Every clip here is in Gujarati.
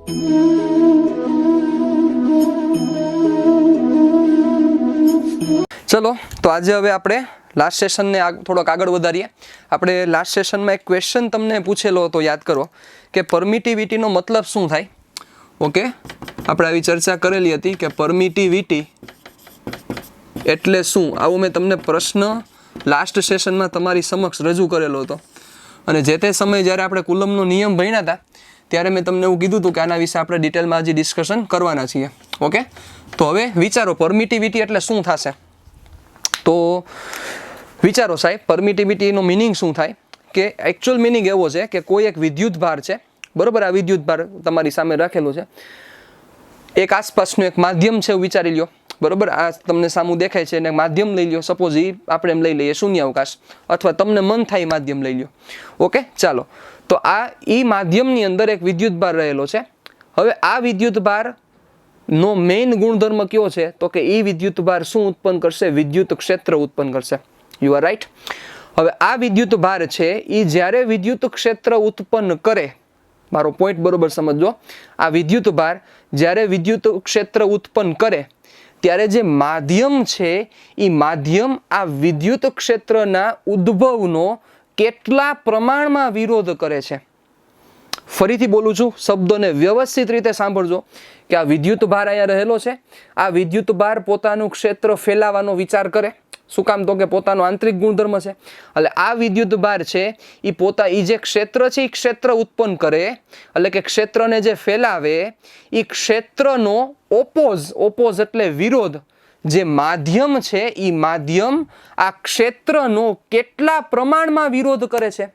ચલો તો આજે હવે આપણે લાસ્ટ સેશનને થોડોક આગળ વધારીએ. આપણે લાસ્ટ સેશનમાં એક ક્વેશ્ચન તમને પૂછેલો હતો, યાદ કરો કે પરમિટિવિટીનો મતલબ શું થાય. ઓકે, આપણે આવી ચર્ચા કરેલી હતી કે પરમિટિવિટી એટલે શું. આવો મેં તમને પ્રશ્ન લાસ્ટ સેશનમાં તમારી સમક્ષ રજૂ કરેલો હતો. અને જે તે સમયે જ્યારે આપણે કુલમનો નિયમ ભણ્યા હતા ત્યારે મેં તમને એવું કીધું હતું કે આના વિશે આપણે ડિટેલમાં હજી ડિસ્કશન કરવાના છીએ. ઓકે, તો હવે વિચારો પરમિટિવિટી એટલે શું થશે. તો વિચારો સાહેબ, પરમિટિવિટીનો મિનિંગ શું થાય. કે એકચ્યુઅલ મિનિંગ એવો છે કે કોઈ એક વિદ્યુત ભાર છે, બરોબર. આ વિદ્યુત ભાર તમારી સામે રાખેલો છે. એક આસપાસનું એક માધ્યમ છે એવું વિચારી લ્યો, બરોબર. આ તમને સામું દેખાય છે અને માધ્યમ લઈ લ્યો. સપોઝ આપણે એમ લઈ લઈએ શૂન્યાવકાશ, અથવા તમને મન થાય માધ્યમ લઈ લ્યો. ઓકે, ચાલો. તો આ માધ્યમની અંદર એક વિદ્યુત ભાર રહેલો છે. હવે આ વિદ્યુત ભાર નો મેઇન ગુણધર્મ કયો છે તો કે વિદ્યુત ભાર શું ઉત્પન્ન કરશે? વિદ્યુત ક્ષેત્ર ઉત્પન્ન કરશે. You are right. હવે આ વિદ્યુત ભાર છે જ્યારે વિદ્યુત ક્ષેત્ર ઉત્પન્ન કરે, મારો પોઈન્ટ બરોબર સમજો. આ વિદ્યુત ભાર જ્યારે વિદ્યુત ક્ષેત્ર ઉત્પન્ન કરે ત્યારે જે માધ્યમ છે એ માધ્યમ આ વિદ્યુત ક્ષેત્રના ઉદ્ભવનો કેટલા પ્રમાણમાં વિરોધ કરે છે. ફરીથી બોલું છું, શબ્દોને વ્યવસ્થિત રીતે સાંભળજો કે આ વિદ્યુત ભાર અહીંયા રહેલો છે. આ વિદ્યુત ભાર પોતાનું ક્ષેત્ર ફેલાવાનો વિચાર કરે. શું કામ? તો કે પોતાનો આંતરિક ગુણધર્મ છે. એટલે આ વિદ્યુત ભાર છે એ જે ક્ષેત્ર છે એ ક્ષેત્ર ઉત્પન્ન કરે, એટલે કે ક્ષેત્રને જે ફેલાવે એ ક્ષેત્રનો ઓપોઝ એટલે વિરોધ જે માધ્યમ છે એ માધ્યમ આ ક્ષેત્રનો કેટલા પ્રમાણમાં વિરોધ કરે છે.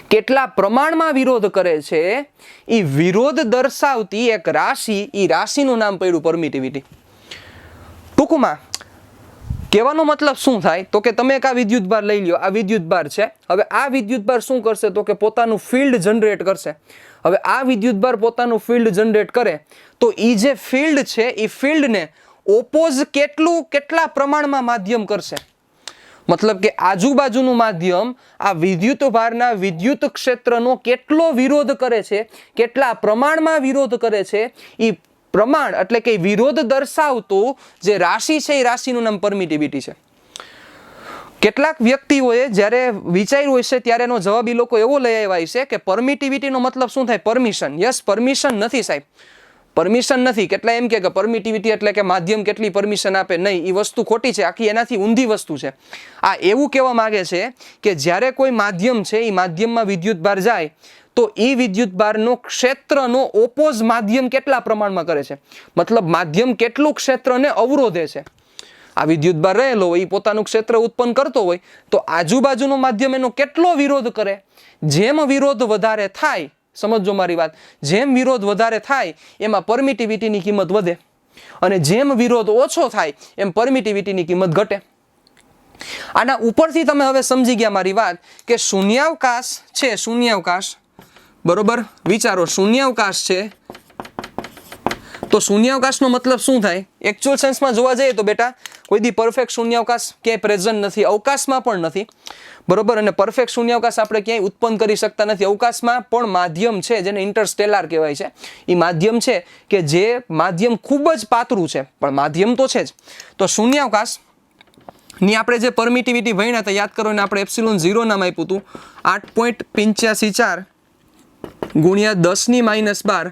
કેટલા પ્રમાણમાં વિરોધ કરે છે એ વિરોધ દર્શાવતી એક રાશિ, એ રાશિનું નામ પડ્યું પરમિટિવિટી. ટૂંકમાં કહેવાનો મતલબ શું થાય તો કે તમે એક આ વિદ્યુત ભાર લઈ લ્યો. આ વિદ્યુત ભાર છે. હવે આ વિદ્યુત ભાર શું કરશે તો કે પોતાનું ફિલ્ડ જનરેટ કરશે. હવે આ વિદ્યુત ભાર પોતાનું ફિલ્ડ જનરેટ કરે તો એ જે ફિલ્ડ છે એ ફિલ્ડને ઓપોઝ કેટલા પ્રમાણમાં માધ્યમ કરશે. મતલબ કે આજુબાજુનું માધ્યમ આ વિદ્યુત ભારના વિદ્યુત ક્ષેત્રનો કેટલો વિરોધ કરે છે, કેટલા પ્રમાણમાં વિરોધ કરે છે, એ પ્રમાણ એટલે કે વિરોધ દર્શાવતું જે રાશિ છે એ રાશિનું નામ પરમિટિવિટી છે. કેટલાક વ્યક્તિઓએ જ્યારે વિચાર્યું હશે ત્યારે એનો જવાબ એ લોકો એવો લઈ આવ્યા છે કે પરમિટિવિટીનો મતલબ શું થાય? પરમિશન. યસ, પરમિશન નથી સાહેબ, પરમિશન નથી. કેટલા એમ કે પરમિટિવિટી એટલે કે માધ્યમ કેટલી પરમિશન આપે. નહીં, એ વસ્તુ ખોટી છે, આખી એનાથી ઊંધી વસ્તુ છે. આ એવું કહેવા માંગે છે કે જ્યારે કોઈ માધ્યમ છે એ માધ્યમમાં વિદ્યુત ભાર જાય તો એ વિદ્યુત ભારનો ક્ષેત્રનો ઓપોઝ માધ્યમ કેટલા પ્રમાણમાં કરે છે. મતલબ માધ્યમ કેટલું ક્ષેત્રને અવરોધે છે. આ વિદ્યુત ભાર રહેલો હોય એ પોતાનું ક્ષેત્ર ઉત્પન્ન કરતો હોય તો આજુબાજુનું માધ્યમ એનો કેટલો વિરોધ કરે. જેમ વિરોધ વધારે થાય, સમજો મારી વાત, જેમ વિરોધ વધારે થાય એમાં પરમિટિવિટીની કિંમત વધે, અને જેમ વિરોધ ઓછો થાય એમ પરમિટિવિટીની કિંમત ઘટે. આના ઉપરથી તમે હવે સમજી ગયા મારી વાત કે શૂન્યાવકાશ છે, શૂન્યાવકાશ, બરોબર. વિચારો, શૂન્યાવકાશ છે તો શૂન્યાવકાશનો મતલબ શું થાય? એકચ્યુઅલ સેન્સમાં જોવા જઈએ તો બેટા કોઈ દી પરફેક્ટ શૂન્યાવકાશ ક્યાંય પ્રેઝન્ટ નથી, અવકાશમાં પણ નથી, બરોબર. અને પરફેક્ટ શૂન્યાવકાશ આપણે ક્યાંય ઉત્પન્ન કરી શકતા નથી. અવકાશમાં પણ માધ્યમ છે જેને ઇન્ટરસ્ટેલાર કહેવાય છે. એ માધ્યમ છે કે જે માધ્યમ ખૂબ જ પાતળું છે પણ માધ્યમ તો છે જ. તો શૂન્યાવકાશ ની આપણે જે પરમિટિવિટી ભણ્યા હતા યાદ કરો ને, આપણે એપ્સિલોન 0 નામ આપ્યું હતું 8.854 ગુણ્યા 10⁻12,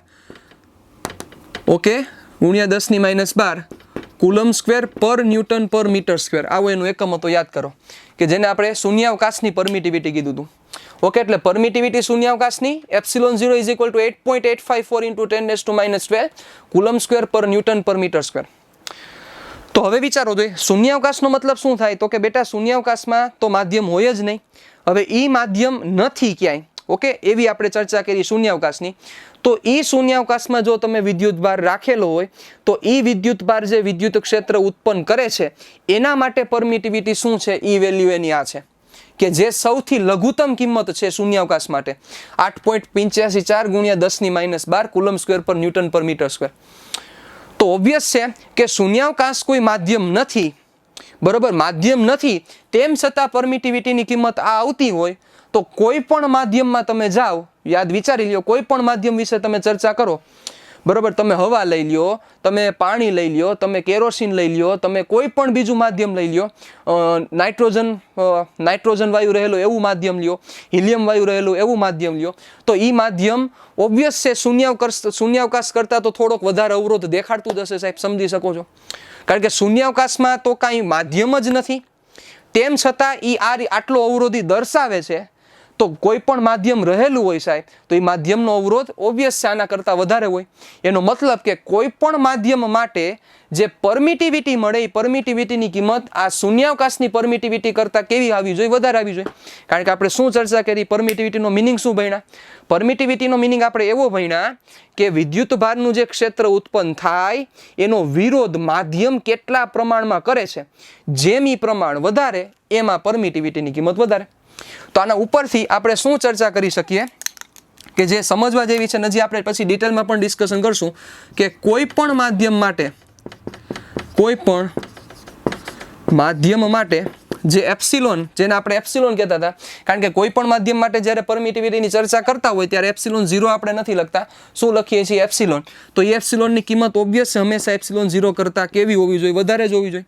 ઓકે, ગુણ્યા 10⁻12 કુલમ સ્ક્વેર પર ન્યૂટન પર મીટર સ્ક્વેર. આવો એનું એકમ હતો, યાદ કરો, કે જેને આપણે શૂન્યાવકાશની પરમિટિવિટી કીધું હતું. ઓકે, એટલે પરમિટિવિટી શૂન્યાવકાશની એપ્સિલોન 0 = 8.854 × 10⁻12 કુલમ સ્ક્વેર પર ન્યૂટન પર મીટર સ્ક્વેર. તો હવે વિચારો જોઈએ શૂન્યાવકાશનો મતલબ શું થાય તો કે બેટા શૂન્યાવકાશમાં તો માધ્યમ હોય જ નહીં. હવે એ માધ્યમ નથી ક્યાંય, ઓકે, એવી આપણે ચર્ચા કરી શૂન્યાવકાશની. તો એ શૂન્યાવકાશમાં જો તમે વિદ્યુત ભાર રાખેલો હોય તો એ વિદ્યુત ભાર જે વિદ્યુત ક્ષેત્ર ઉત્પન્ન કરે છે એના માટે પરમિટિવિટી શું છે? એ વેલ્યુ એની આ છે કે જે સૌથી લઘુત્તમ કિંમત છે શૂન્યાવકાશ માટે 8.854 ગુણ્યા 10⁻12 કુલમ સ્ક્વેર પર ન્યૂટન પર મીટર સ્ક્વેર. તો ઓબ્વિયસ છે કે શૂન્યાવકાશ કોઈ માધ્યમ નથી, બરોબર. માધ્યમ નથી તેમ છતાં પરમિટિવિટીની કિંમત આ આવતી હોય તો કોઈ પણ માધ્યમમાં તમે જાઓ, યાદ વિચારી લ્યો, કોઈ પણ માધ્યમ વિશે તમે ચર્ચા કરો, બરાબર, તમે હવા લઈ લ્યો, તમે પાણી લઈ લ્યો, તમે કેરોસીન લઈ લ્યો, તમે કોઈ પણ બીજું માધ્યમ લઈ લ્યો, નાઇટ્રોજન વાયુ રહેલો એવું માધ્યમ લ્યો, હિલિયમ વાયુ રહેલું એવું માધ્યમ લ્યો, તો એ માધ્યમ ઓબ્વિયસ છે શૂન્યાવકાશ કરતાં તો થોડોક વધારે અવરોધ દેખાડતું જ હશે સાહેબ, સમજી શકો છો, કારણ કે શૂન્યાવકાશમાં તો કાંઈ માધ્યમ જ નથી, તેમ છતાં એ આટલો અવરોધી દર્શાવે છે, તો કોઈ પણ માધ્યમ રહેલું હોય સાહેબ, તો એ માધ્યમનો અવરોધ ઓબ્વિયસ છે આના કરતાં વધારે હોય. એનો મતલબ કે કોઈ પણ માધ્યમ માટે જે પરમિટિવિટી મળે, એ પરમિટિવિટીની કિંમત આ શૂન્યાવકાશની પરમિટિવિટી કરતાં કેવી આવવી જોઈએ? વધારે આવવી જોઈએ. કારણ કે આપણે શું ચર્ચા કરી? પરમિટિવિટીનો મિનિંગ શું ભણ્યા? પરમિટિવિટીનો મિનિંગ આપણે એવો ભણ્યા કે વિદ્યુત ભારનું જે ક્ષેત્ર ઉત્પન્ન થાય એનો વિરોધ માધ્યમ કેટલા પ્રમાણમાં કરે છે, જેમ એ પ્રમાણ વધારે એમાં પરમિટિવિટીની કિંમત વધારે. તો આના ઉપરથી આપણે શું ચર્ચા કરી શકીએ કે જે સમજવા જેવી છે, નજી આપણે પછી ડિટેલમાં પણ ડિસ્કશન કરશું કે કોઈ પણ માધ્યમ માટે જે એપ્સિલોન, જેને આપણે એપ્સિલોન કહેતા હતા, કારણ કે કોઈ પણ માધ્યમ માટે જ્યારે પરમિટિવિટીની ચર્ચા કરતા હોય ત્યારે એપ્સિલોન 0 આપણે નથી લખતા, શું લખીએ છીએ? એપ્સિલોન. તો એ એપ્સિલોનની કિંમત ઓબ્વિયસ હંમેશા એપ્સિલોન 0 કરતાં કેવી હોવી જોઈએ? વધારે જ હોવી જોઈએ.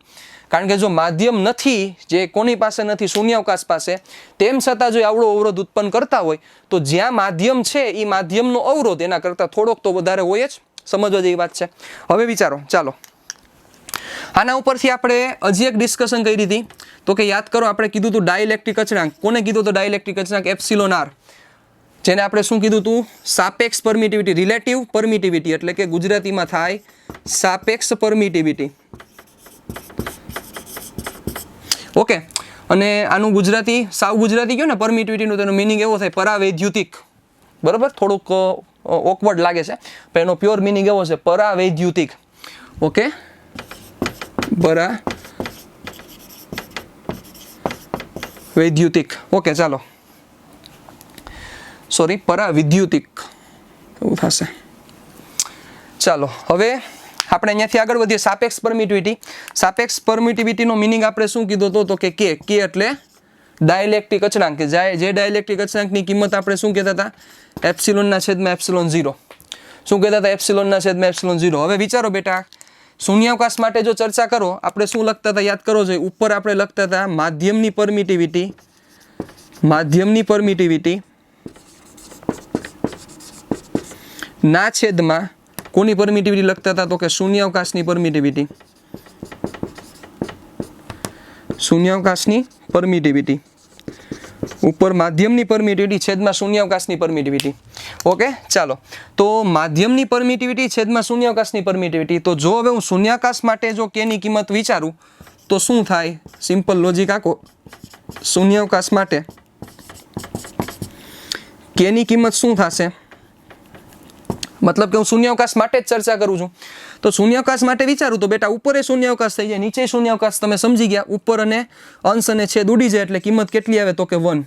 કારણ કે જો માધ્યમ નથી, જે કોની પાસે નથી? શૂન્યાવકાશ પાસે, તેમ છતાં જો આવડો અવરોધ ઉત્પન્ન કરતા હોય તો જ્યાં માધ્યમ છે એ માધ્યમનો અવરોધ એના કરતાં થોડોક તો વધારે હોય જ. સમજવા જેવી વાત છે. હવે વિચારો, ચાલો આના ઉપરથી આપણે હજી એક ડિસ્કશન કરી હતી, તો કે યાદ કરો આપણે કીધું હતું ડાઇલેક્ટ્રિક અચળાંક. કોને કીધું હતું ડાઇલેક્ટ્રિક અચળાંક? એપ્સિલોન આર, જેને આપણે શું કીધું હતું? સાપેક્ષ પરમિટિવિટી, રિલેટિવ પરમિટિવિટી, એટલે કે ગુજરાતીમાં થાય સાપેક્ષ પરમિટિવિટી. ઓકે, અને આનું ગુજરાતી, સાવ ગુજરાતી કહ્યું ને પરમિટિવિટીનું, તેનો મિનિંગ એવો થાય પરાવૈદ્યુતિક. બરાબર, થોડુંક ઓકવર્ડ લાગે છે, પણ એનો પ્યોર મિનિંગ એવો છે પરાવૈદ્યુતિક. ઓકે, પરાવૈદ્યુતિક. ઓકે, ચાલો, સોરી, પરાવિદ્યુતિક એવું થશે. ચાલો હવે આપણે અહીંયાથી આગળ વધીએ. સાપેક્ષ પરમિટિવિટી. સાપેક્ષ પરમિટિવિટીનો મિનિંગ આપણે શું કીધો હતો? તો કે કે એટલે ડાઇલેક્ટ્રિક અચળાંક, કે જે ડાઇલેક્ટ્રિક અચળાંકની કિંમત આપણે શું કહેતા હતા? એપ્સિલોનના છેદમાં એપ્સિલોન 0. શું કહેતા હતા? એપ્સિલોનના છેદમાં એપ્સિલોન 0. હવે વિચારો બેટા, શૂન્યાવકાશ માટે જો ચર્ચા કરો, આપણે શું લખતા હતા? યાદ કરો જોઈએ, ઉપર આપણે લખતા હતા માધ્યમની પરમિટિવિટી ના છેદમાં કોની પરમિટિવિટી લખતા હતા? તો કે શૂન્યાવકાશની પરમિટિવિટી. શૂન્યાવકાશની પરમિટિવિટી ઉપર માધ્યમની પરમિટિવિટી છેદમાં શૂન્યાવકાશની પરમિટિવિટી. ઓકે, ચાલો, તો માધ્યમની પરમિટિવિટી છેદમાં શૂન્યાવકાશની પરમિટિવિટી. તો જો હવે હું શૂન્યાવકાશ માટે જો કેની કિંમત વિચારું તો શું થાય? સિમ્પલ લોજિક આખો. શૂન્યાવકાશ માટે કેની કિંમત શું થશે? મતલબ કે હું શૂન્યાવકાશ માટે જ ચર્ચા કરું છું. તો શૂન્યાવકાશ માટે વિચારું તો બેટા ઉપર શૂન્યાવકાશ થઈ જાય, નીચે શૂન્યાવકાશ. તમે સમજી ગયા, ઉપર અને અંશ અને છેદ ઉડી જાય એટલે કિંમત કેટલી આવે? તો કે 1.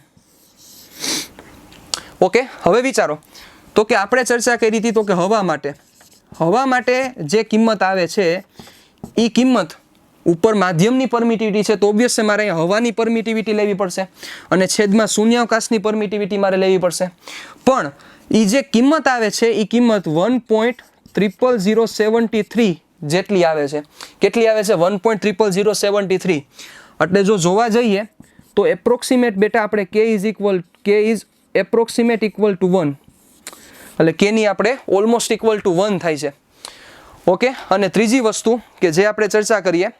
ઓકે, હવે વિચારો તો કે આપણે ચર્ચા કરી હતી તો કે હવા માટે જે કિંમત આવે છે એ કિંમત ઉપર માધ્યમની પરમિટિવિટી છે, તો ઓબ્વિયસ છે મારે અહીંયા હવાની પરમિટિવિટી લેવી પડશે અને છેદમાં શૂન્યાવકાશની પરમિટિવિટી મારે લેવી પડશે. પણ એ જે કિંમત આવે છે એ કિંમત 1.00073 જેટલી આવે છે. કેટલી આવે છે? 1.00073. એટલે જો જોવા જઈએ તો એપ્રોક્સિમેટ બેટા આપણે k is approximate equal to 1, એટલે k ની આપણે ઓલમોસ્ટ ઇક્વલ ટુ 1 થાય છે. ઓકે, અને ત્રીજી વસ્તુ કે જે આપણે ચર્ચા કરીએ,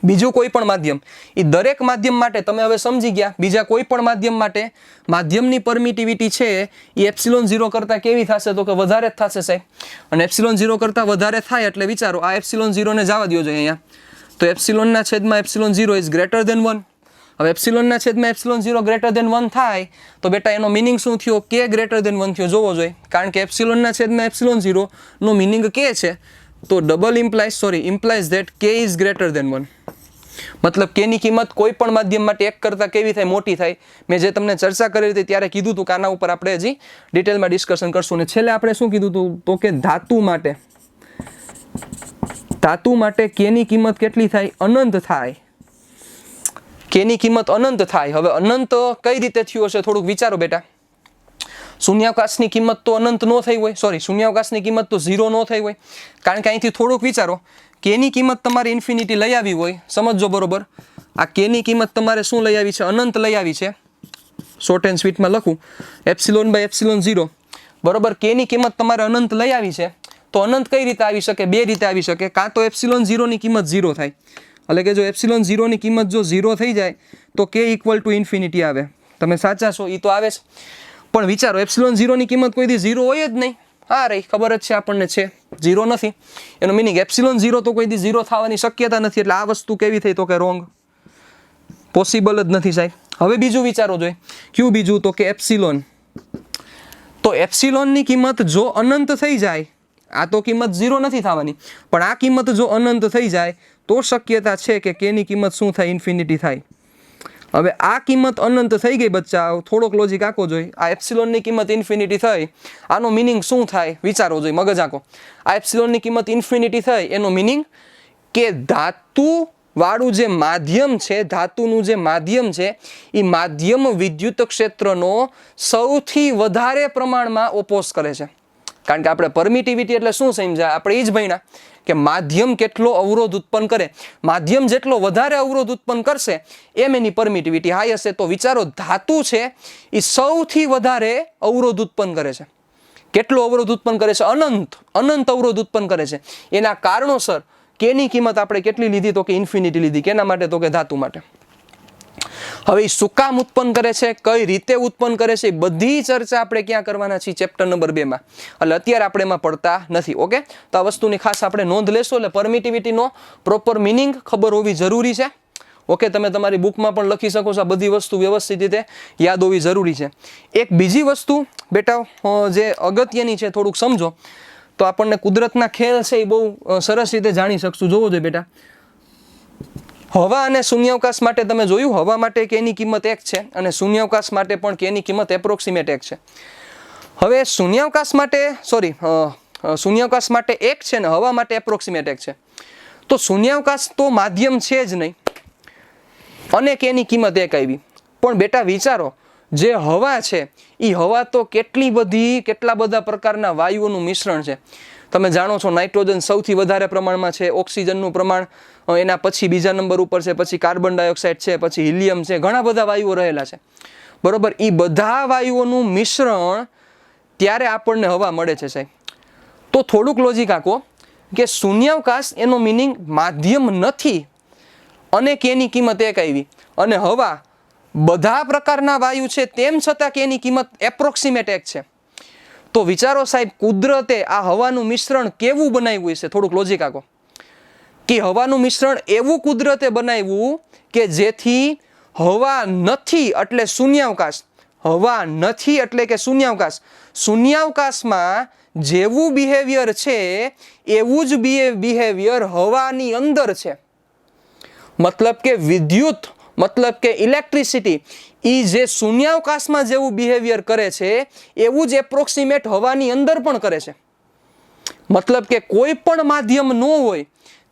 બીજું કોઈ પણ માધ્યમ, એ દરેક માધ્યમ માટે તમે હવે સમજી ગયા, બીજા કોઈ પણ માધ્યમ માટે માધ્યમની પરમિટિવિટી છે એ એપ્સિલોન 0 કરતાં કેવી થશે? તો કે વધારે જ થશે સાહેબ. અને એપ્સિલોન 0 કરતાં વધારે થાય એટલે વિચારો, આ એપ્સિલોન 0 ને જવા દો જોઈએ અહીંયા, તો એપ્સિલોનના છેદમાં એપ્સિલોન 0 ઇઝ ગ્રેટર ધેન 1. હવે એપ્સિલોનના છેદમાં એપ્સિલોન 0 ગ્રેટર ધેન 1 થાય તો બેટા એનો મિનિંગ શું થયો? કે ગ્રેટર ધેન 1 થયો. જોવો જોઈએ, કારણ કે એપ્સિલોનના છેદમાં એપ્સિલોન 0 નો મિનિંગ કે છે, તો double implies that k is greater than 1. મતલબ k ની કિંમત કોઈ પણ માધ્યમ માટે 1 કરતાં કેવી થાય? મોટી થાય. મેં જે તમને ચર્ચા કરી હતી ત્યારે કીધું હતું કે આના ઉપર આપણે હજી ડિટેલમાં ડિસ્કશન કરશું. અને છેલ્લે આપણે શું કીધું હતું? તો કે ધાતુ માટે k ની કિંમત કેટલી થાય? અનંત થાય. કેની કિંમત અનંત થાય. હવે અનંત કઈ રીતે થયું હશે થોડુંક વિચારો બેટા. શૂન્યાવકાશની કિંમત તો અનંત ન થઈ હોય, સોરી શૂન્યાવકાશની કિંમત તો 0 ન થઈ હોય. કારણ કે અહીંથી થોડુંક વિચારો, કેની કિંમત તમારે ઇન્ફિનિટી લઈ આવી હોય, સમજજો બરોબર. આ કેની કિંમત તમારે શું લઈ આવી છે? અનંત લઈ આવી છે. શોર્ટ એન્ડ સ્વીટમાં લખું એપ્સિલોન બાય એપ્સિલોન 0 બરોબર. કેની કિંમત તમારે અનંત લઈ આવી છે, તો અનંત કઈ રીતે આવી શકે? બે રીતે આવી શકે. કાં તો એપ્સિલોન 0 ની કિંમત 0 થાય, એટલે કે જો એપ્સિલોન 0 ની કિંમત જો 0 થઈ જાય તો કે ઇક્વલ ટુ ઇન્ફિનિટી આવે. તમે સાચા છો, એ તો આવે છે. પણ વિચારો, એપ્સિલોન 0 ની કિંમત કોઈ દી 0 હોય જ નહીં. હા રહી, ખબર જ છે આપણને છે 0 નથી. એનો મિનિંગ એપ્સિલોન 0 તો કોઈ દી 0 થવાની શક્યતા નથી. એટલે આ વસ્તુ કેવી થઈ? તો કે રોંગ, પોસિબલ જ નથી સાહેબ. હવે બીજું વિચારો જોઈએ. કયું બીજું? તો કે એપ્સિલોન. તો એપ્સિલોનની કિંમત જો અનંત થઈ જાય, આ તો કિંમત 0 નથી થવાની, પણ આ કિંમત જો અનંત થઈ જાય તો શક્યતા છે કે કેની કિંમત શું થાય? ઇન્ફિનિટી થાય. હવે આ કિંમત અનંત થઈ ગઈ બચ્ચા, થોડોક લોજિક આખો જોઈએ. આ એપ્સિલોનની કિંમત ઇન્ફિનિટી થઈ, આનો મિનિંગ શું થાય? વિચારો જોઈએ, મગજ આખો. આ એપ્સિલોનની કિંમત ઇન્ફિનિટી થઈ, એનો મિનિંગ કે ધાતુ વાળું જે માધ્યમ છે, ધાતુનું જે માધ્યમ છે, એ માધ્યમ વિદ્યુત ક્ષેત્રનો સૌથી વધારે પ્રમાણમાં ઓપોઝ કરે છે. કારણ કે આપણે પરમિટિવિટી એટલે શું સમજ્યા? આપણે એ જ ભણ્યા કે માધ્યમ કેટલો અવરોધ ઉત્પન્ન કરે, માધ્યમ જેટલો વધારે અવરોધ ઉત્પન્ન કરશે એમ એની પરમિટિવિટી હાઈ હશે. તો વિચારો, ધાતુ છે એ સૌથી વધારે અવરોધ ઉત્પન્ન કરે છે. કેટલો અવરોધ ઉત્પન્ન કરે છે? અનંત અવરોધ ઉત્પન્ન કરે છે. એના કારણોસર કેની કિંમત આપણે કેટલી લીધી? તો કે ઇન્ફિનિટી લીધી. કેના માટે? તો કે ધાતુ માટે. હવે એ શું કામ ઉત્પન્ન કરે છે, કઈ રીતે ઉત્પન્ન કરે છે, એ બધી ચર્ચા આપણે ક્યાં કરવાના છીએ? ચેપ્ટર નંબર 2 માં. એટલે અત્યારે આપણે એમાં પડતા નથી. ઓકે, તો આ વસ્તુની ખાસ આપણે નોંધ લેશો. એટલે પરમિટિવિટીનો પ્રોપર મિનિંગ ખબર હોવી જરૂરી છે. ઓકે, તમે તમારી બુકમાં પણ લખી શકો છો. આ બધી વસ્તુ વ્યવસ્થિત રીતે યાદ હોવી જરૂરી છે. એક બીજી વસ્તુ બેટા જે અગત્યની છે, થોડુંક સમજો તો આપણને કુદરતના ખેલ છે એ બહુ સરસ રીતે જાણી શકશું. જોવો જોઈએ બેટા, હવા અને શૂન્યાવકાશ માટે તમે જોયું, હવા માટે કેની કિંમત 1 છે અને શૂન્યાવકાશ માટે પણ કેની કિંમત એપ્રોક્સિમેટ 1 છે. હવે શૂન્યાવકાશ માટે શૂન્યાવકાશ માટે 1 છે ને હવા માટે એપ્રોક્સિમેટ 1 છે. તો શૂન્યાવકાશ તો માધ્યમ છે જ નહીં અને કેની કિંમત 1 આવી. પણ બેટા વિચારો, જે હવા છે એ હવા તો કેટલા બધા પ્રકારના વાયુઓનું મિશ્રણ છે. તમે જાણો છો નાઇટ્રોજન સૌથી વધારે પ્રમાણમાં છે, ઓક્સિજનનું પ્રમાણ એના પછી બીજા નંબર ઉપર છે, પછી કાર્બન ડાયોક્સાઇડ છે, પછી હિલિયમ છે, ઘણા બધા વાયુઓ રહેલા છે બરોબર. એ બધા વાયુઓનું મિશ્રણ ત્યારે આપણને હવા મળે છે સાહેબ. તો થોડુંક લોજિક આખો કે શૂન્યાવકાશ એનો મિનિંગ માધ્યમ નથી અને કેની કિંમત 1 આવી, અને હવા બધા પ્રકારના વાયુ છે તેમ છતાં કેની કિંમત એપ્રોક્સિમેટ 1 છે. તો વિચારો સાહેબ, કુદરતે આ હવાનું મિશ્રણ કેવું બનાવ્યું છે? થોડુંક લોજિક આખો કે હવાનું મિશ્રણ એવું કુદરતે બનાવ્યું કે જેથી હવા નથી એટલે શૂન્યાવકાશ, હવા નથી એટલે કે શૂન્યાવકાશ, શૂન્યાવકાશમાં જેવું બિહેવિયર છે એવું જ બિહેવિયર હવાની અંદર છે. મતલબ કે વિદ્યુત, મતલબ કે ઇલેક્ટ્રિસિટી એ જે શૂન્યાવકાશમાં જેવું બિહેવિયર કરે છે એવું જ એપ્રોક્સિમેટ હવાની અંદર પણ કરે છે. મતલબ કે કોઈ પણ માધ્યમ ન હોય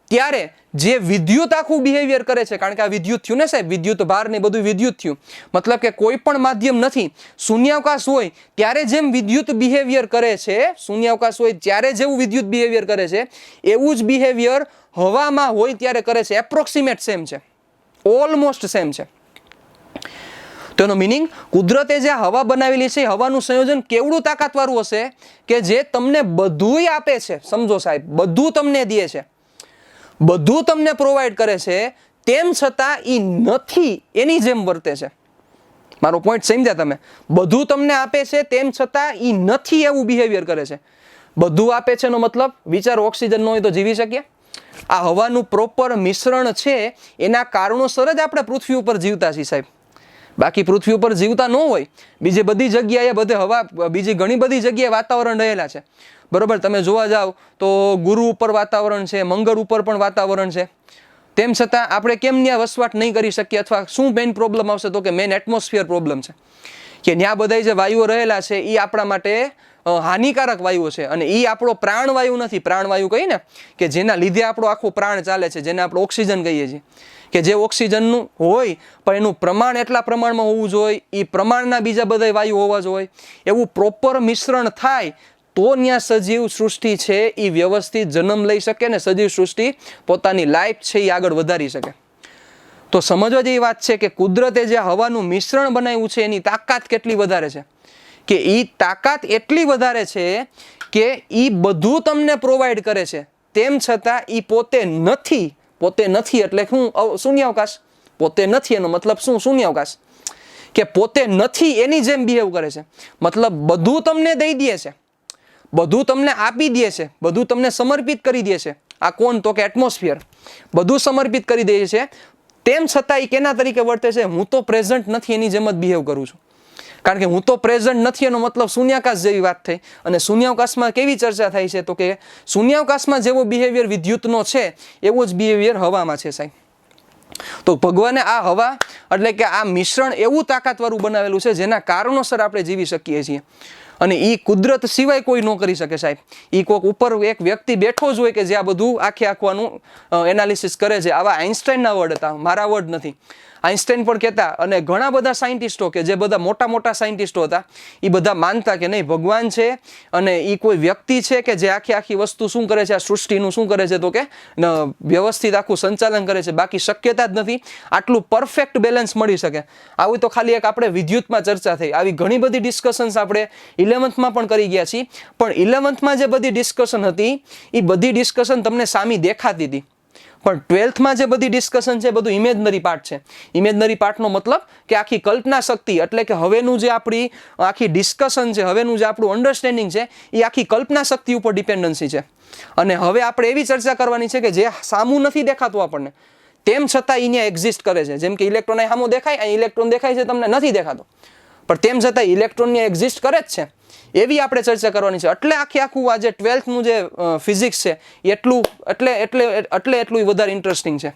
ત્યારે જે વિદ્યુત આખું બિહેવિયર કરે છે, કારણ કે આ વિદ્યુત થયું ને સાહેબ, વિદ્યુત ભાર ને બધું વિદ્યુત થયું, મતલબ કે કોઈ પણ માધ્યમ નથી, શૂન્યાવકાશ હોય ત્યારે જેમ વિદ્યુત બિહેવિયર કરે છે, શૂન્યાવકાશ હોય ત્યારે જેવું વિદ્યુત બિહેવિયર કરે છે એવું જ બિહેવિયર હવામાં હોય ત્યારે કરે છે. એપ્રોક્સિમેટ સેમ છે, ઓલમોસ્ટ સેમ છે. તો એનો મિનિંગ, કુદરતે જે હવા બનાવેલી છે હવાનું સંયોજન કેવડું તાકાતવાળું હશે કે જે તમને બધુંય આપે છે. સમજો સાહેબ, બધું તમને દે છે, બધું તમને પ્રોવાઈડ કરે છે, તેમ છતાં એ નથી એની જેમ વર્તે છે. મારો પોઈન્ટ સમજ્યા તમે? બધું તમને આપે છે તેમ છતાં એ નથી એવું બિહેવિયર કરે છે. બધું આપે છે એનો મતલબ વિચારો, ઓક્સિજન ન હોય તો જીવી શકીએ? આ હવાનું પ્રોપર મિશ્રણ છે, એના કારણોસર જ આપણે પૃથ્વી ઉપર જીવતા છીએ સાહેબ. બાકી પૃથ્વી ઉપર જીવતા ન હોય, બીજી બધી જગ્યાએ બીજી ઘણી બધી જગ્યાએ વાતાવરણ રહેલા છે બરોબર. તમે જોવા જાવ તો ગુરુ ઉપર વાતાવરણ છે, મંગળ ઉપર પણ વાતાવરણ છે, તેમ છતાં આપણે કેમ ત્યાં વસવાટ નહીં કરી શકીએ? અથવા શું મેઇન પ્રોબ્લેમ આવશે? તો કે મેઇન એટમોસ્ફિયર પ્રોબ્લેમ છે કે ત્યાં બધા જે વાયુઓ રહેલા છે એ આપણા માટે હાનિકારક વાયુઓ છે અને એ આપણો પ્રાણવાયુ નથી. પ્રાણવાયુ કહીએ ને કે જેના લીધે આપણો આખો પ્રાણ ચાલે છે, જેને આપણે ઓક્સિજન કહીએ છીએ, કે જે ઓક્સિજનનું હોય પણ એનું પ્રમાણ એટલા પ્રમાણમાં હોવું જોઈએ, એ પ્રમાણના બીજા બધા વાયુ હોવા જોઈએ, એવું પ્રોપર મિશ્રણ થાય તો ત્યાં સજીવ સૃષ્ટિ છે એ વ્યવસ્થિત જન્મ લઈ શકે ને સજીવ સૃષ્ટિ પોતાની લાઈફ છે એ આગળ વધારી શકે. તો સમજવા જેવી વાત છે કે કુદરતે જે હવાનું મિશ્રણ બનાવ્યું છે એની તાકાત કેટલી વધારે છે, કે એ તાકાત એટલી વધારે છે કે એ બધું તમને પ્રોવાઈડ કરે છે, તેમ છતાં એ પોતે નથી એટલે શું? શૂન્યાવકાશ. પોતે નથી એનો મતલબ શું? શૂન્યાવકાશ. કે પોતે નથી એની જેમ બિહેવ કરે છે, મતલબ બધું તમને દઈ દે છે, બધું તમને આપી દે છે, બધું તમને સમર્પિત કરી દે છે. આ કોણ? તો કે એટમોસ્ફિયર. બધું સમર્પિત કરી દે છે, તેમ છતાં એ કેના તરીકે વર્તે છે? હું તો પ્રેઝન્ટ નથી એની જેમ જ બિહેવ કરું છું. કારણ કે હું તો પ્રેઝન્ટ નથી એનો મતલબ શૂન્યાવકાશ જેવી વાત થઈ. અને શૂન્યાવકાશમાં કેવી ચર્ચા થાય છે? તો કે શૂન્યાવકાશમાં જેવો બિહેવિયર વિદ્યુતનો છે એવો જ બિહેવિયર હવામાં છે સાહેબ. તો ભગવાને આ હવા એટલે કે આ મિશ્રણ એવું તાકાતવાળું બનાવેલું છે જેના કારણોસર આપણે જીવી શકીએ છીએ. અને એ કુદરત સિવાય કોઈ ન કરી શકે સાહેબ. એ કોઈક ઉપર એક વ્યક્તિ બેઠો જ હોય કે જે આ બધું આખું એનાલિસિસ કરે છે. આવા આઇન્સ્ટાઈનના વર્ડ હતા, મારા વર્ડ નથી. આઇન્સ્ટાઈન પણ કહેતા અને ઘણા બધા સાયન્ટિસ્ટો કે જે બધા મોટા સાયન્ટિસ્ટો હતા એ બધા માનતા કે નહીં ભગવાન છે અને એ કોઈ વ્યક્તિ છે કે જે આખી વસ્તુ શું કરે છે, આ સૃષ્ટિનું શું કરે છે, તો કે વ્યવસ્થિત આખું સંચાલન કરે છે. બાકી શક્યતા જ નથી આટલું પરફેક્ટ બેલેન્સ મળી શકે. આવી તો ખાલી એક આપણે વિદ્યુતમાં ચર્ચા થઈ. આવી ઘણી બધી ડિસ્કશન્સ આપણે 11th પણ કરી ગયા છીએ. પણ 11th જે બધી ડિસ્કશન હતી એ બધી ડિસ્કશન તમને સામી દેખાતી હતી. પણ 12th જે બધી ડિસ્કશન છે બધું ઇમેજનરી પાર્ટ છે. ઇમેજનરી પાર્ટનો મતલબ કે આખી કલ્પના શક્તિ એટલે કે હવેનું જે આપણી આખી ડિસ્કશન છે, હવેનું જે આપણું અન્ડરસ્ટેન્ડિંગ છે એ આખી કલ્પના શક્તિ ઉપર ડિપેન્ડન્સી છે. અને હવે આપણે એવી ચર્ચા કરવાની છે કે જે સામું નથી દેખાતું આપણને, તેમ છતાં અહીંયા એક્ઝિસ્ટ કરે છે. જેમ કે ઇલેક્ટ્રોન અહીં સામું દેખાય, અહીં ઇલેક્ટ્રોન દેખાય છે, તમને નથી દેખાતો, પણ તેમ છતાં ઇલેક્ટ્રોન એક્ઝિસ્ટ કરે જ છે. એવી આપણે ચર્ચા કરવાની છે. એટલે આખું આ જે 12th જે ફિઝિક્સ છે એટલું વધારે ઇન્ટરેસ્ટિંગ છે.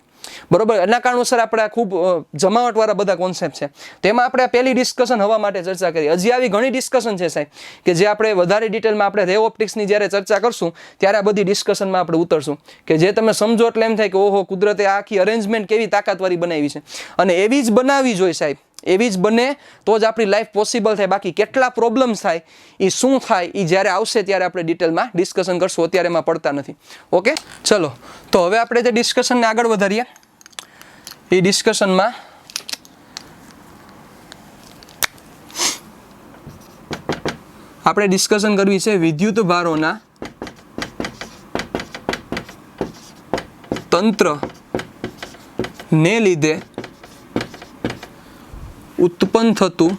બરોબર. એના કારણોસર આપણે ખૂબ જમાવટવાળા બધા કોન્સેપ્ટ છે. તેમાં આપણે પહેલી ડિસ્કશન હવા માટે ચર્ચા કરી. હજી આવી ઘણી ડિસ્કશન છે સાહેબ કે જે આપણે વધારે ડિટેલમાં આપણે રે ઓપ્ટિક્સની જ્યારે ચર્ચા કરશું ત્યારે આ બધી ડિસ્કશનમાં આપણે ઉતરશું કે જે તમે સમજો એટલે એમ થાય કે ઓહો કુદરતે આખી અરેન્જમેન્ટ કેવી તાકાતવાળી બનાવી છે. અને એવી જ બનાવવી જોઈએ સાહેબ, એવી જ બને તો જ આપણી લાઈફ પોસિબલ થાય. બાકી કેટલા પ્રોબ્લેમ્સ થાય એ શું થાય એ જ્યારે આવશે ત્યારે આપણે ડિટેલમાં ડિસ્કશન કરશું, અત્યારે એમાં પડતા નથી. ઓકે, ચલો તો હવે આપણે જે ડિસ્કશનને આગળ વધારીએ. એ ડિસ્કશનમાં આપણે ડિસ્કશન કરવી છે વિદ્યુત ભારોના તંત્રને લીધે ઉત્પન્ન થતું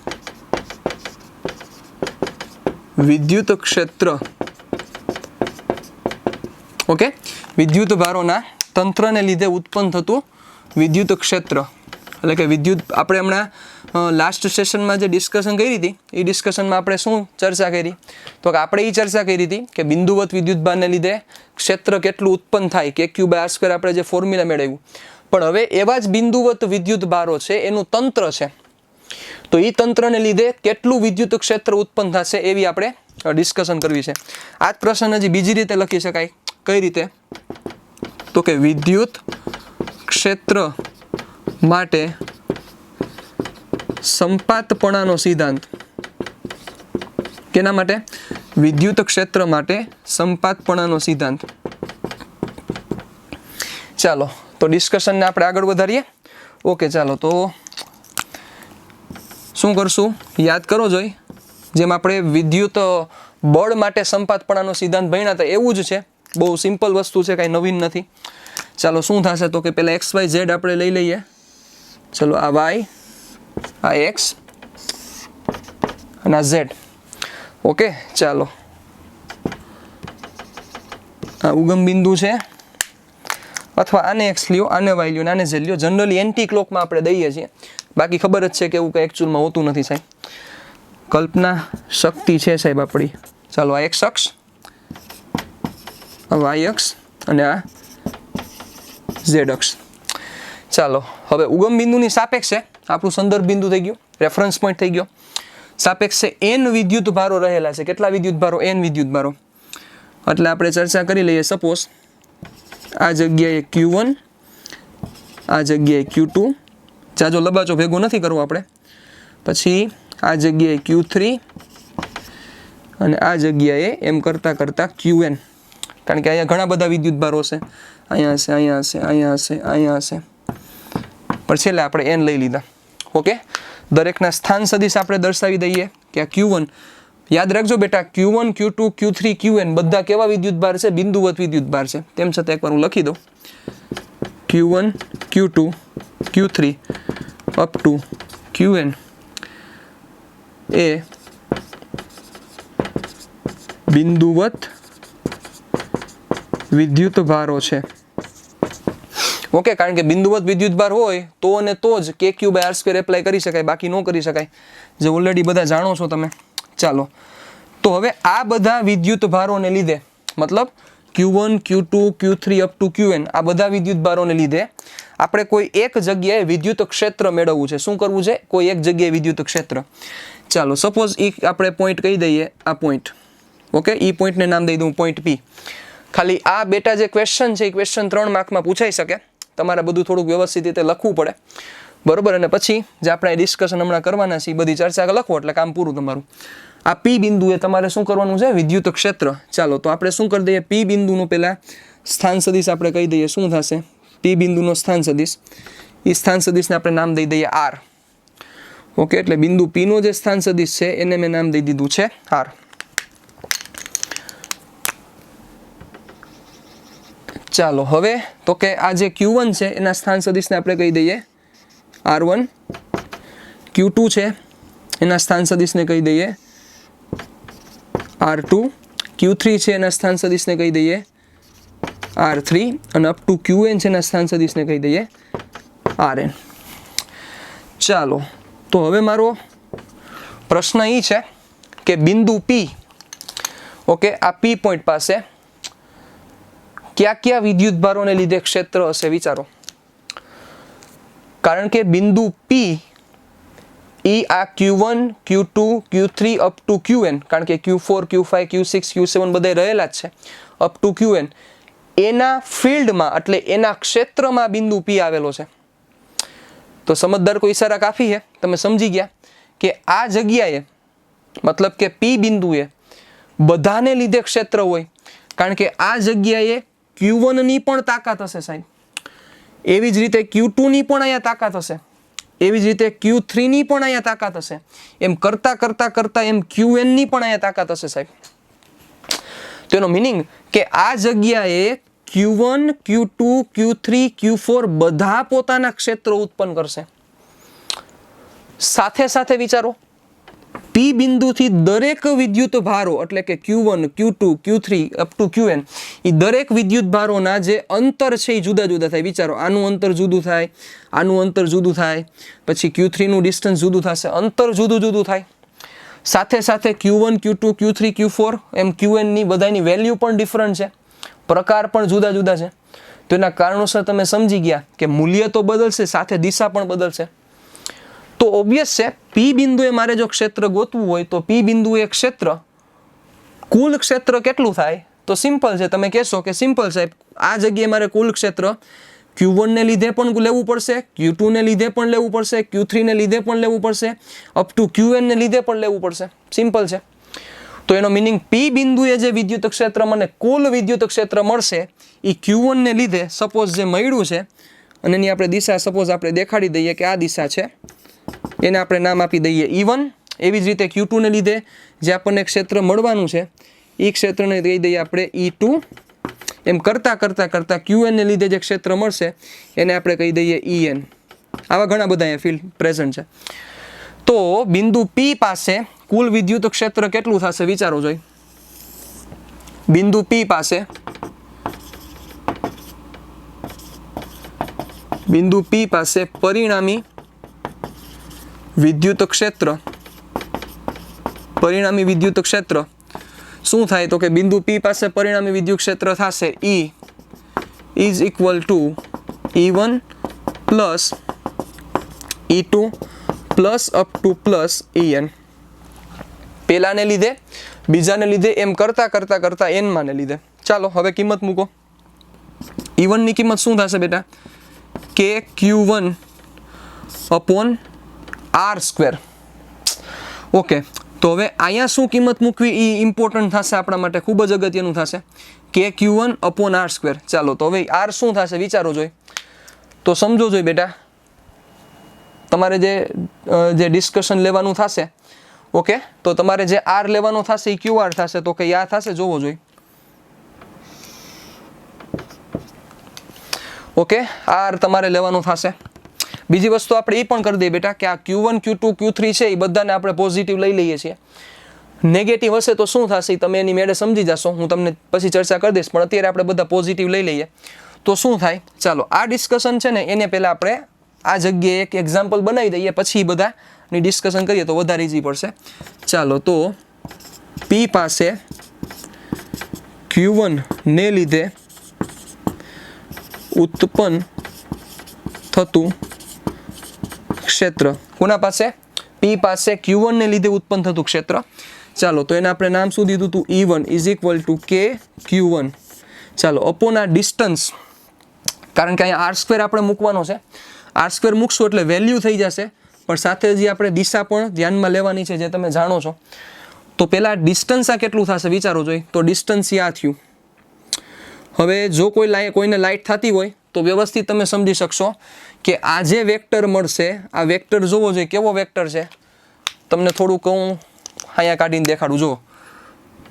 વિદ્યુત ક્ષેત્ર. ઓકે, વિદ્યુત ભારોના તંત્રને લીધે ઉત્પન્ન થતું વિદ્યુત ક્ષેત્ર એટલે કે વિદ્યુત. આપણે હમણાં લાસ્ટ સેશનમાં જે ડિસ્કશન કરી હતી એ ડિસ્કશનમાં આપણે શું ચર્ચા કરી? તો કે આપણે એ ચર્ચા કરી હતી કે બિંદુવત વિદ્યુતભારને લીધે ક્ષેત્ર કેટલું ઉત્પન્ન થાય કે Q/R² આપણે જે ફોર્મ્યુલા મેળવ્યું. પણ હવે એવા જ બિંદુવત વિદ્યુતભારો છે, એનું તંત્ર છે. તો એ તંત્રને લીધે કેટલું વિદ્યુત ક્ષેત્ર ઉત્પન્ન થશે એવી આપણે ડિસ્કશન કરવી છે. આ જ પ્રશ્ન હજી બીજી રીતે લખી શકાય. કઈ રીતે? તો કે વિદ્યુત ક્ષેત્ર માટે સંપાતપણાનો સિદ્ધાંત. કેના માટે? વિદ્યુત ક્ષેત્ર માટે સંપાતપણાનો સિદ્ધાંત. ચાલો તો ડિસ્કશનને આપણે આગળ વધારીએ. ઓકે, ચાલો તો શું કરશું? યાદ કરો જોઈ જેમ આપણે વિદ્યુત બળ માટે સંપાતપણાનો સિદ્ધાંત ભણ્યા હતા એવું જ છે. બહુ સિમ્પલ વસ્તુ છે, કાંઈ નવીન નથી. ચાલો શું થશે તો કે પહેલાં XYZ આપણે લઈ લઈએ. ચલો આ Y, આ X અને આ Z. ઓકે, ચાલો આ ઉગમ બિંદુ છે અથવા આને X લ્યો, આને Y લ્યો, આને Z લ્યો. જનરલી એન્ટી ક્લોકમાં આપણે દઈએ છીએ. બાકી ખબર જ છે કે એવું કંઈ એકચ્યુઅલમાં હોતું નથી સાહેબ. કલ્પના શક્તિ છે સાહેબ આપણી. ચાલો આ X અક્ષ, આ Y અક્ષ અને આ Z અક્ષ. ચાલો હવે ઉગમ બિંદુની સાપેક્ષે આપણું સંદર્ભ બિંદુ થઈ ગયું, રેફરન્સ પોઈન્ટ થઈ ગયો. સાપેક્ષે n વિદ્યુત ભારો રહેલા છે. કેટલા વિદ્યુત ભારો? n વિદ્યુત ભારો. એટલે આપણે ચર્ચા કરી લઈએ. સપોઝ આ જગ્યાએ Q1, આ જગ્યાએ Q2, જાજો લબાચો ભેગું નથી કરવું આપણે. પછી આ જગ્યાએ Q3 અને આ જગ્યાએ એમ કરતાં કરતાં Qn, કારણ કે અહીંયા ઘણા બધા વિદ્યુત ભારો છે. અહીંયા હશે, અહીંયા હશે, અહીંયા હશે, અહીંયા હશે, પણ છેલ્લે આપણે n લઈ લીધા. ઓકે, દરેકના સ્થાન સદિશ આપણે દર્શાવી દઈએ કે આ Q1, યાદ રાખજો બેટા, Q1, Q2, Q3, Qn બધા કેવા વિદ્યુત ભાર છે? બિંદુવત વિદ્યુત ભાર છે. તેમ છતાં એકવાર હું લખી દઉં. Q1, Q2, Q3 up to Qn એ બિંદુવત વિદ્યુત ભારો છે. ઓકે, કારણ કે બિંદુવત વિદ્યુત ભાર હોય તો અને તો જ KQ/R² એપ્લાય કરી શકાય, બાકી ન કરી શકાય, જે ઓલરેડી બધા જાણો છો તમે. ચાલો, તો હવે આ બધા વિદ્યુત ભારોને લીધે, મતલબ Q1, Q2, Q3 up to Qn, આ બધા વિદ્યુત ભારોને લીધે આપણે કોઈ એક જગ્યાએ વિદ્યુત ક્ષેત્ર મેળવવું છે. શું કરવું છે? કોઈ એક જગ્યાએ વિદ્યુત ક્ષેત્ર. ચાલો, સપોઝ આપણે પોઈન્ટ કહી દઈએ, આ પોઈન્ટ. ઓકે, એ પોઈન્ટને નામ દઈ દઉં પોઈન્ટ P. ખાલી આ બેટા જે ક્વેશ્ચન છે એ ક્વેશ્ચન 3 માર્કમાં પૂછાઈ શકે. તમારે બધું થોડુંક વ્યવસ્થિત રીતે લખવું પડે, બરોબર. અને પછી જે આપણે ડિસ્કશન હમણાં કરવાના છે એ બધી ચર્ચા લખો એટલે કામ પૂરું તમારું. આ P બિંદુએ તમારે શું કરવાનું છે? વિદ્યુત ક્ષેત્ર. ચાલો, તો આપણે શું કરી દઈએ? P બિંદુનું પહેલા સ્થાન સદિશ આપણે કહી દઈએ. શું થશે? P બિંદુનો સ્થાન સદિશ, એ સ્થાન સદિશને આપણે નામ દઈ દઈએ R. ઓકે, એટલે બિંદુ P નો જે સ્થાન સદિશ છે એને મેં નામ દઈ દીધું છે R. ચાલો, હવે તો કે આ જે Q1 છે એના સ્થાન સદિશને આપણે કહી દઈએ R1, Q2 છે એના સ્થાન સદિશને કહી દઈએ R2, Q3 છે એના સ્થાન સદિશને કહી દઈએ R3 અને અપ ટુ Qn છે એના સ્થાન સદિશને કહી દઈએ Rn. ચાલો, તો હવે મારો પ્રશ્ન એ છે કે બિંદુ P, ઓકે, આ P પોઈન્ટ પાસે કયા કયા વિદ્યુત ભારોને લીધે ક્ષેત્ર હશે? વિચારો. કારણ કે બિંદુ P એ આ Q1, Q2, Q3 up to Qn, કારણ કે Q4, Q5, Q6, Q7 બધા રહેલા જ છે અપ ટુ Qn, એના ફિલ્ડમાં એટલે એના ક્ષેત્રમાં બિંદુ P આવેલો છે. તો સમજદાર કોઈ ઈશારા કાફી છે, તમે સમજી ગયા કે આ જગ્યાએ મતલબ કે P બિંદુએ બધાને લીધે ક્ષેત્ર હોય, કારણ કે આ જગ્યાએ Q1 ની પણ તાકાત હશે સાહેબ, એવી જ રીતે Q2 ની પણ અહીંયા તાકાત હશે, એવી જ રીતે Q3 ની પણ અહીંયા તાકાત હશે, એમ કરતા કરતા કરતા એમ Qn ની પણ અહીંયા તાકાત હશે સાહેબ. તો એનો મિનિંગ કે આ જગ્યાએ Q1, Q2, Q3, Q4 બધા પોતાના ક્ષેત્રો ઉત્પન્ન કરશે. સાથે સાથે વિચારો, P બિંદુથી દરેક વિદ્યુત ભારો એટલે કે Q1, Q2, Q3 up to Qn, એ દરેક વિદ્યુત ભારોના જે અંતર છે એ જુદા જુદા થાય. વિચારો, આનું અંતર જુદું થાય, આનું અંતર જુદું થાય, પછી Q3 નું ડિસ્ટન્સ જુદું થશે, અંતર જુદું જુદું થાય. સાથે સાથે Q1, Q2, Q3, Q4 એમ Qn ની બધાની વેલ્યુ પણ ડિફરન્ટ છે, પ્રકાર પણ જુદા જુદા છે. તો એના કારણોસર તમે સમજી ગયા કે મૂલ્ય તો બદલશે, સાથે દિશા પણ બદલશે. તો ઓબ્વિયસ છે P બિંદુએ મારે જો ક્ષેત્ર ગોતવું હોય તો P બિંદુએ ક્ષેત્ર, કુલ ક્ષેત્ર કેટલું થાય? તો સિમ્પલ છે, તમે કહેશો કે સિમ્પલ સાહેબ, આ જગ્યાએ મારે કુલ ક્ષેત્ર Q1 ને લીધે પણ લેવું પડશે, Q2 ને લીધે પણ લેવું પડશે, Q3 ને લીધે પણ લેવું પડશે, અપ ટુ Qn ને લીધે પણ લેવું પડશે. સિમ્પલ છે. તો એનો મિનિંગ P બિંદુએ જે વિદ્યુત ક્ષેત્ર મને કુલ વિદ્યુત ક્ષેત્ર મળશે એ Q1 ને લીધે સપોઝ જે મળ્યું છે, અને એની આપણે દિશા સપોઝ આપણે દેખાડી દઈએ કે આ દિશા છે, એને આપણે નામ આપી દઈએ E1. એવી જ રીતે Q2 ને લીધે જે આપણને ક્ષેત્ર મળવાનું છે એ ક્ષેત્રને કહી દઈએ આપણે E2. એમ કરતાં કરતાં કરતાં Qn ને લીધે જે ક્ષેત્ર મળશે એને આપણે કહી દઈએ En. આવા ઘણા બધા અહીંયા ફિલ્ડ પ્રેઝન્ટ છે. તો બિંદુ P પાસે કુલ વિદ્યુત ક્ષેત્ર કેટલું થશે? વિચારો જોઈ. બિંદુ P પાસે પરિણામી વિદ્યુત ક્ષેત્ર શું થાય? તો કે બિંદુ P પાસે પરિણામી વિદ્યુત ક્ષેત્ર થશે E is equal to E1 plus E2 plus up to plus En. પહેલાને લીધે, બીજાને લીધે, એમ કરતાં કરતાં કરતાં એનમાંને લીધે. ચાલો હવે કિંમત મૂકો. E1 ની કિંમત શું થશે બેટા? KQ1 upon R². ઓકે, તો હવે અહીંયા શું કિંમત મૂકવી એ ઇમ્પોર્ટન્ટ થશે આપણા માટે, ખૂબ જ અગત્યનું થશે. KQ1 upon R². ચાલો તો હવે R શું થશે વિચારો જોઈ. તો સમજો જોઈ બેટા, તમારે જે ડિસ્કશન લેવાનું થશે, ઓકે, તો તમારે જે R લેવાનો થશે એ QR થશે. તો કે આ થશે, જોવો જોઈ. ઓકે, R તમારે લેવાનું થશે. બીજી વસ્તુ આપણે એ પણ કરી દઈએ બેટા કે આ Q1 Q2 Q3 છે એ બધાને આપણે પોઝિટિવ લઈ લઈએ છીએ. નેગેટિવ હશે તો શું થશે તમે એની મેળે સમજી જશો, હું તમને પછી ચર્ચા કરી દઈશ, પણ અત્યારે આપણે બધા પોઝિટિવ લઈ લઈએ તો શું થાય. ચાલો આ ડિસ્કશન છે ને એને પહેલાં આપણે આ જગ્યાએ એક એક્ઝામ્પલ બનાવી દઈએ, પછી બધાની ડિસ્કશન કરીએ તો વધારે ઇઝી પડશે. ચાલો તો P પાસે Q1 ને લીધે ઉત્પન્ન થતું ક્ષેત્ર, કોના પાસે? P પાસે Q1 ને લીધે ઉત્પન્ન થતું ક્ષેત્ર. ચાલો તો એને આપણે નામ શું દીધું હતું? E1 is equal to KQ1. ચાલો અપોન આ ડિસ્ટન્સ, કારણ કે અહીંયા R² આપણે મૂકવાનો છે. R² મૂકશું એટલે વેલ્યુ થઈ જશે, પણ સાથે જ આપણે દિશા પણ ધ્યાનમાં લેવાની છે, જે તમે જાણો છો. તો પહેલાં ડિસ્ટન્સ આ કેટલું થશે વિચારો જોઈ. તો ડિસ્ટન્સ આ થયું. હવે જો કોઈને લાઇટ થતી હોય તો વ્યવસ્થિત તમે સમજી શકશો કે આ જે વેક્ટર મળશે, આ વેક્ટર જોવો જોઈએ કેવો વેક્ટર છે. તમને થોડુંક હું અહીંયા કાઢીને દેખાડું, જો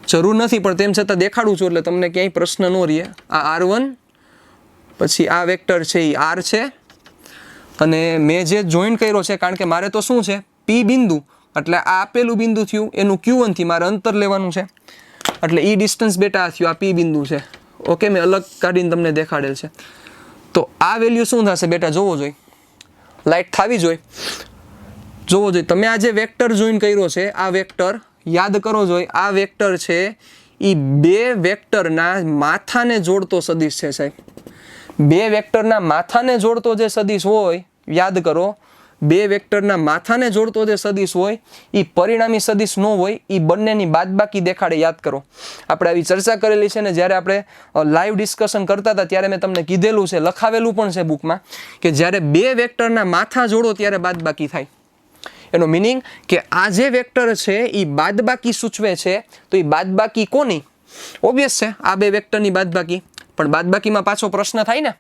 જરૂર નથી પણ તેમ છતાં દેખાડું છું એટલે તમને ક્યાંય પ્રશ્ન ન રહે. આ R1, પછી આ વેક્ટર છે એ R છે, અને મેં જે જોઈન્ટ કર્યો છે, કારણ કે મારે તો શું છે P બિંદુ, એટલે આ આપેલું બિંદુ થયું એનું Q1 થી મારે અંતર લેવાનું છે, એટલે એ ડિસ્ટન્સ બેટા થયું આ P બિંદુ છે. ઓકે, મેં અલગ કાઢીને તમને દેખાડેલ છે. તો આ વેલ્યુ શું થશે બેટા જોવો જોઈ, લાઇટ થવી જોઈએ, જોવો જોઈએ. તમે આ જે વેક્ટર જોઈન કર્યો છે આ વેક્ટર યાદ કરો જોઈ, આ વેક્ટર છે એ બે વેક્ટરના માથાને જોડતો સદિશ છે સાહેબ. બે વેક્ટરના માથાને જોડતો જે સદિશ હોય, યાદ કરો, બે વેક્ટરના માથાને જોડતો જે સદિશ હોય એ પરિણામી સદિશ ન હોય, એ બંનેની બાદબાકી દેખાડે. યાદ કરો, આપણે આવી ચર્ચા કરેલી છે ને, જ્યારે આપણે લાઈવ ડિસ્કશન કરતા હતા ત્યારે મેં તમને કીધેલું છે, લખાવેલું પણ છે બુકમાં, કે જ્યારે બે વેક્ટરના માથા જોડો ત્યારે બાદબાકી થાય. એનો મિનિંગ કે આ જે વેક્ટર છે એ બાદબાકી સૂચવે છે, તો એ બાદબાકી કોની? ઓબ્વિયસ છે આ બે વેક્ટરની બાદબાકી. પણ બાદબાકીમાં પાછો પ્રશ્ન થાય ને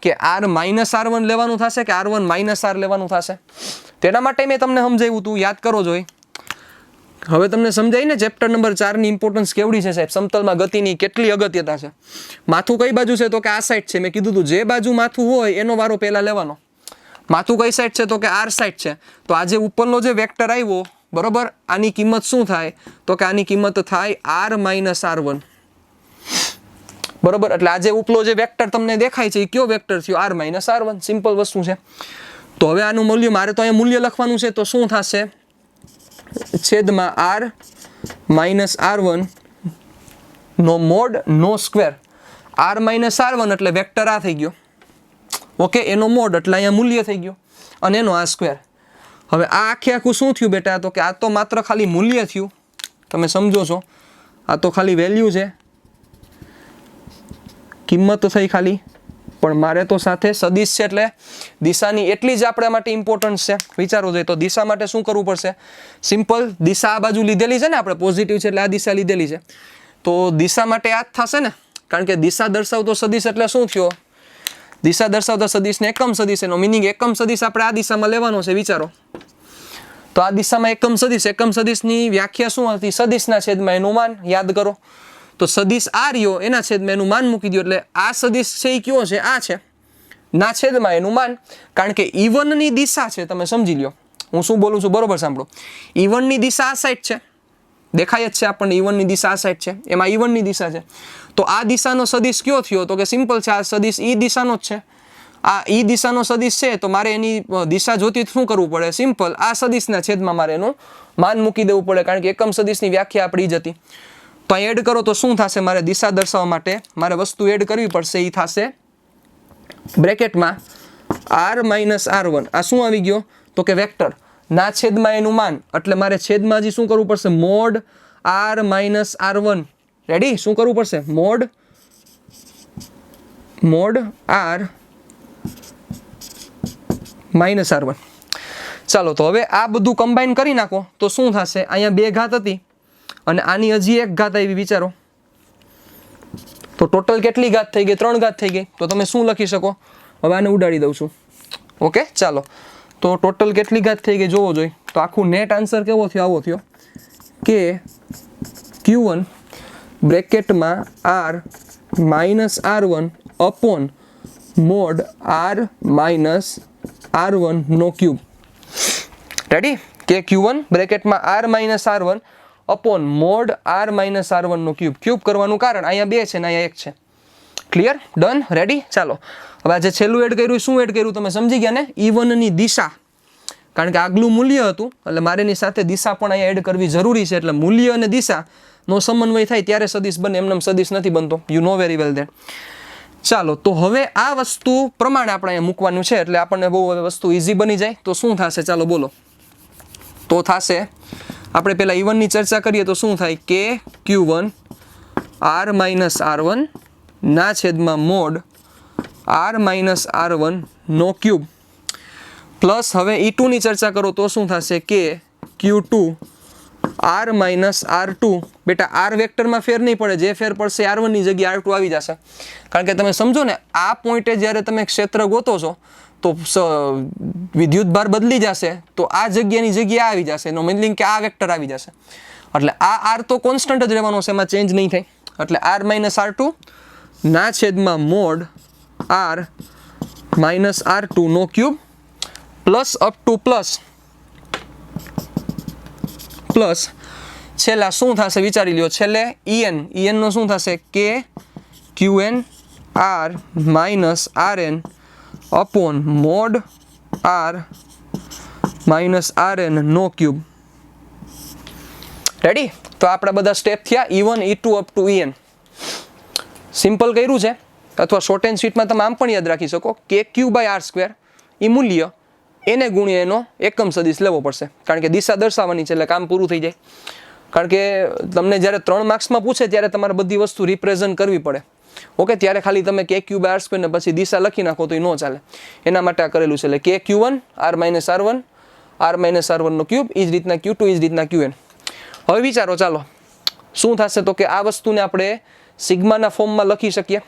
કે R-R1 લેવાનું થશે કે R1-R લેવાનું થશે. તેના માટે મેં તમને સમજાવ્યું હતું, યાદ કરો જોઈ. હવે તમને સમજાય ને ચેપ્ટર નંબર 4 ની ઇમ્પોર્ટન્સ કેવડી છે સાહેબ, સમતલમાં ગતિની કેટલી અગત્યતા છે. માથું કઈ બાજુ છે? તો કે આ સાઈડ છે. મેં કીધું હતું જે બાજુ માથું હોય એનો વારો પહેલા લેવાનો. માથું કઈ સાઈડ છે? તો કે R સાઈડ છે. તો આ જે ઉપરનો જે વેક્ટર આવ્યો બરોબર, આની કિંમત શું થાય? તો કે આની કિંમત થાય R-R1 બરોબર. એટલે આ જે ઉપલો જે વેક્ટર તમને દેખાય છે એ કયો વેક્ટર થયો? R-R1. સિમ્પલ વસ્તુ છે. તો હવે આનું મૂલ્ય મારે તો અહીંયા મૂલ્ય લખવાનું છે, તો શું થશે? છેદમાં R-R1 નો મોડ નો સ્ક્વેર. R-R1 એટલે વેક્ટર આ થઈ ગયો, ઓકે, એનો મોડ એટલે અહીંયા મૂલ્ય થઈ ગયો, અને એનો આ સ્ક્વેર. હવે આ આખું શું થયું બેટા? તો કે આ તો માત્ર ખાલી મૂલ્ય થયું, તમે સમજો છો, આ તો ખાલી વેલ્યુ છે, કિંમત થઈ ખાલી, પણ મારે તો સાથે સદિશ છે, એટલે દિશાની એટલી જ આપણા માટે ઇમ્પોર્ટન્સ છે. વિચારો જોઈએ તો દિશા માટે શું કરવું પડશે? સિમ્પલ, દિશા આ બાજુ લીધેલી છે ને આપણે, પોઝિટિવ છે એટલે આ દિશા લીધેલી છે, તો દિશા માટે આ જ થશે ને, કારણ કે દિશા દર્શાવતો સદિશ એટલે શું થયો? દિશા દર્શાવતા સદિશને એકમ સદિશ, એનો મિનિંગ એકમ સદિશ આપણે આ દિશામાં લેવાનો છે. વિચારો તો આ દિશામાં એકમ સદિશની વ્યાખ્યા શું હતી? સદિશના છેદમાં એનું માન. યાદ કરો તો સદિશ આ રહ્યો, એના છેદમાં એનું માન મૂકી દો, એટલે આ સદિશ છે એ કયો છે? આ છે, ના છેદમાં એનું માન. કારણ કે E1 ની દિશા છે, તમે સમજી લ્યો હું શું બોલું છું, બરોબર સાંભળો. E1 ની દિશા આ સાઈડ છે, દેખાય જ છે આપણને, E1 ની દિશા આ સાઈડ છે, એમાં E1 ની દિશા છે. તો આ દિશાનો સદિશ કયો થયો? તો કે સિમ્પલ છે, આ સદિશ E દિશાનો જ છે. આ E દિશાનો સદિશ છે, તો મારે એની દિશા જોતી શું કરવું પડે? સિમ્પલ, આ સદિશના છેદમાં મારે એનું માન મૂકી દેવું પડે, કારણ કે એકમ સદિશની વ્યાખ્યા આપણી જ હતી. તો અહીં એડ કરો તો શું થશે? મારે દિશા દર્શાવવા માટે મારે વસ્તુ એડ કરવી પડશે, એ થશે બ્રેકેટમાં R-R1. આ શું આવી ગયો? તો કે વેક્ટર. ના છેદમાં એનું માન, એટલે મારે છેદમાં હજી શું કરવું પડશે? Mode r minus r1. Ready? શું કરવું પડશે? Mode r minus r1. ચાલો તો હવે આ બધું કમ્બાઈન કરી નાખો તો શું થશે? અહીંયા 2 ઘાત હતી અને આની હજી 1 ઘાત આવી, વિચારો તો ટોટલ કેટલી ઘાત થઈ ગઈ? 3 ઘાત થઈ ગઈ. તો તમે શું લખી શકો? હવે આને ઉડાડી દઉં છું. ઓકે, ચાલો તો ટોટલ કેટલી ઘાત થઈ ગઈ જોવો જોઈએ. તો આખું નેટ આન્સર કેવો થયો? આવો થયો કે Q1 બ્રેકેટમાં r minus r1 upon mode r minus r1 નો ક્યુબ. રેડી? કે Q1 બ્રેકેટમાં r minus r1 upon mode r minus r1 નો ક્યુબ. ક્યુબ કરવાનું કારણ અહીંયા 2 છે ને અહીંયા 1 છે. ક્લિયર? ડન? રેડી? ચાલો હવે આ જે છેલ્લું એડ કર્યું, શું એડ કર્યું તમે સમજી ગયા ને? E1 ની દિશા, કારણ કે આગલું મૂલ્ય હતું એટલે મારે એની સાથે દિશા પણ અહીંયા એડ કરવી જરૂરી છે. એટલે મૂલ્ય અને દિશાનો સમન્વય થાય ત્યારે સદિશ બને, એમનેમ સદિશ નથી બનતો. You know very well that. ચાલો તો હવે આ વસ્તુ પ્રમાણે આપણે અહીંયા મૂકવાનું છે એટલે આપણને બહુ હવે વસ્તુ ઇઝી બની જાય. તો શું થશે? ચાલો બોલો. તો થશે, આપણે પહેલાં E1 ની ચર્ચા કરીએ તો શું થાય? કે Q1 r માઇનસ r1 ના છેદમાં મોડ r માઇનસ r1 નો ક્યુબ પ્લસ હવે E2 ની ચર્ચા કરો તો શું થશે? કે Q2 r માઇનસ r2. બેટા r વેક્ટરમાં ફેર નહીં પડે, જે ફેર પડશે r1 ની જગ્યાએ r2 આવી જશે. કારણ કે તમે સમજો ને આ પોઈન્ટે જ્યારે તમે ક્ષેત્ર ગોતો છો તો વિદ્યુત ભાર બદલી જશે તો આ જગ્યાની જગ્યાએ આવી જશે. એનો મીનિંગ કે આ વેક્ટર આવી જશે. એટલે આ r તો કોન્સ્ટન્ટ જ રહેવાનો છે, એમાં ચેન્જ નહીં થાય. એટલે r માઇનસ r2 ના છેદમાં મોડ r માઇનસ r2 નો cube plus up to plus છેલ્લા શું થશે વિચારી લ્યો. છેલ્લે en નો શું થશે? કે Qn r minus rn upon mode r minus rn નો ક્યુબ. રેડી? તો આપણા બધા સ્ટેપ થયા E1 E2 up to En. Simple કર્યું છે, અથવા શોર્ટ એન્ડ સ્વીટમાં તમે આમ પણ યાદ રાખી શકો કે Q બાય r2 એ મૂલ્ય એને ગુણ્યા એનો એકમ સદિશ લેવો પડશે, કારણ કે દિશા દર્શાવવાની છે એટલે કામ પૂરું થઈ જાય. કારણ કે તમને જ્યારે 3 માર્ક્સમાં પૂછે ત્યારે તમારે બધી વસ્તુ રિપ્રેઝન્ટ કરવી પડે. ઓકે, ત્યારે ખાલી તમે કે Q બાય r2 ને પછી દિશા લખી નાખો તો એ ન ચાલે. એના માટે આ કરેલું છે. એટલે કે Q1 r minus r1 r minus r1 નો ક્યુબ, એ જ રીતના Q2 એ જ રીતના Qn. હવે વિચારો ચાલો શું થશે? તો કે આ વસ્તુને આપણે સિગ્માના ફોર્મમાં લખી શકીએ.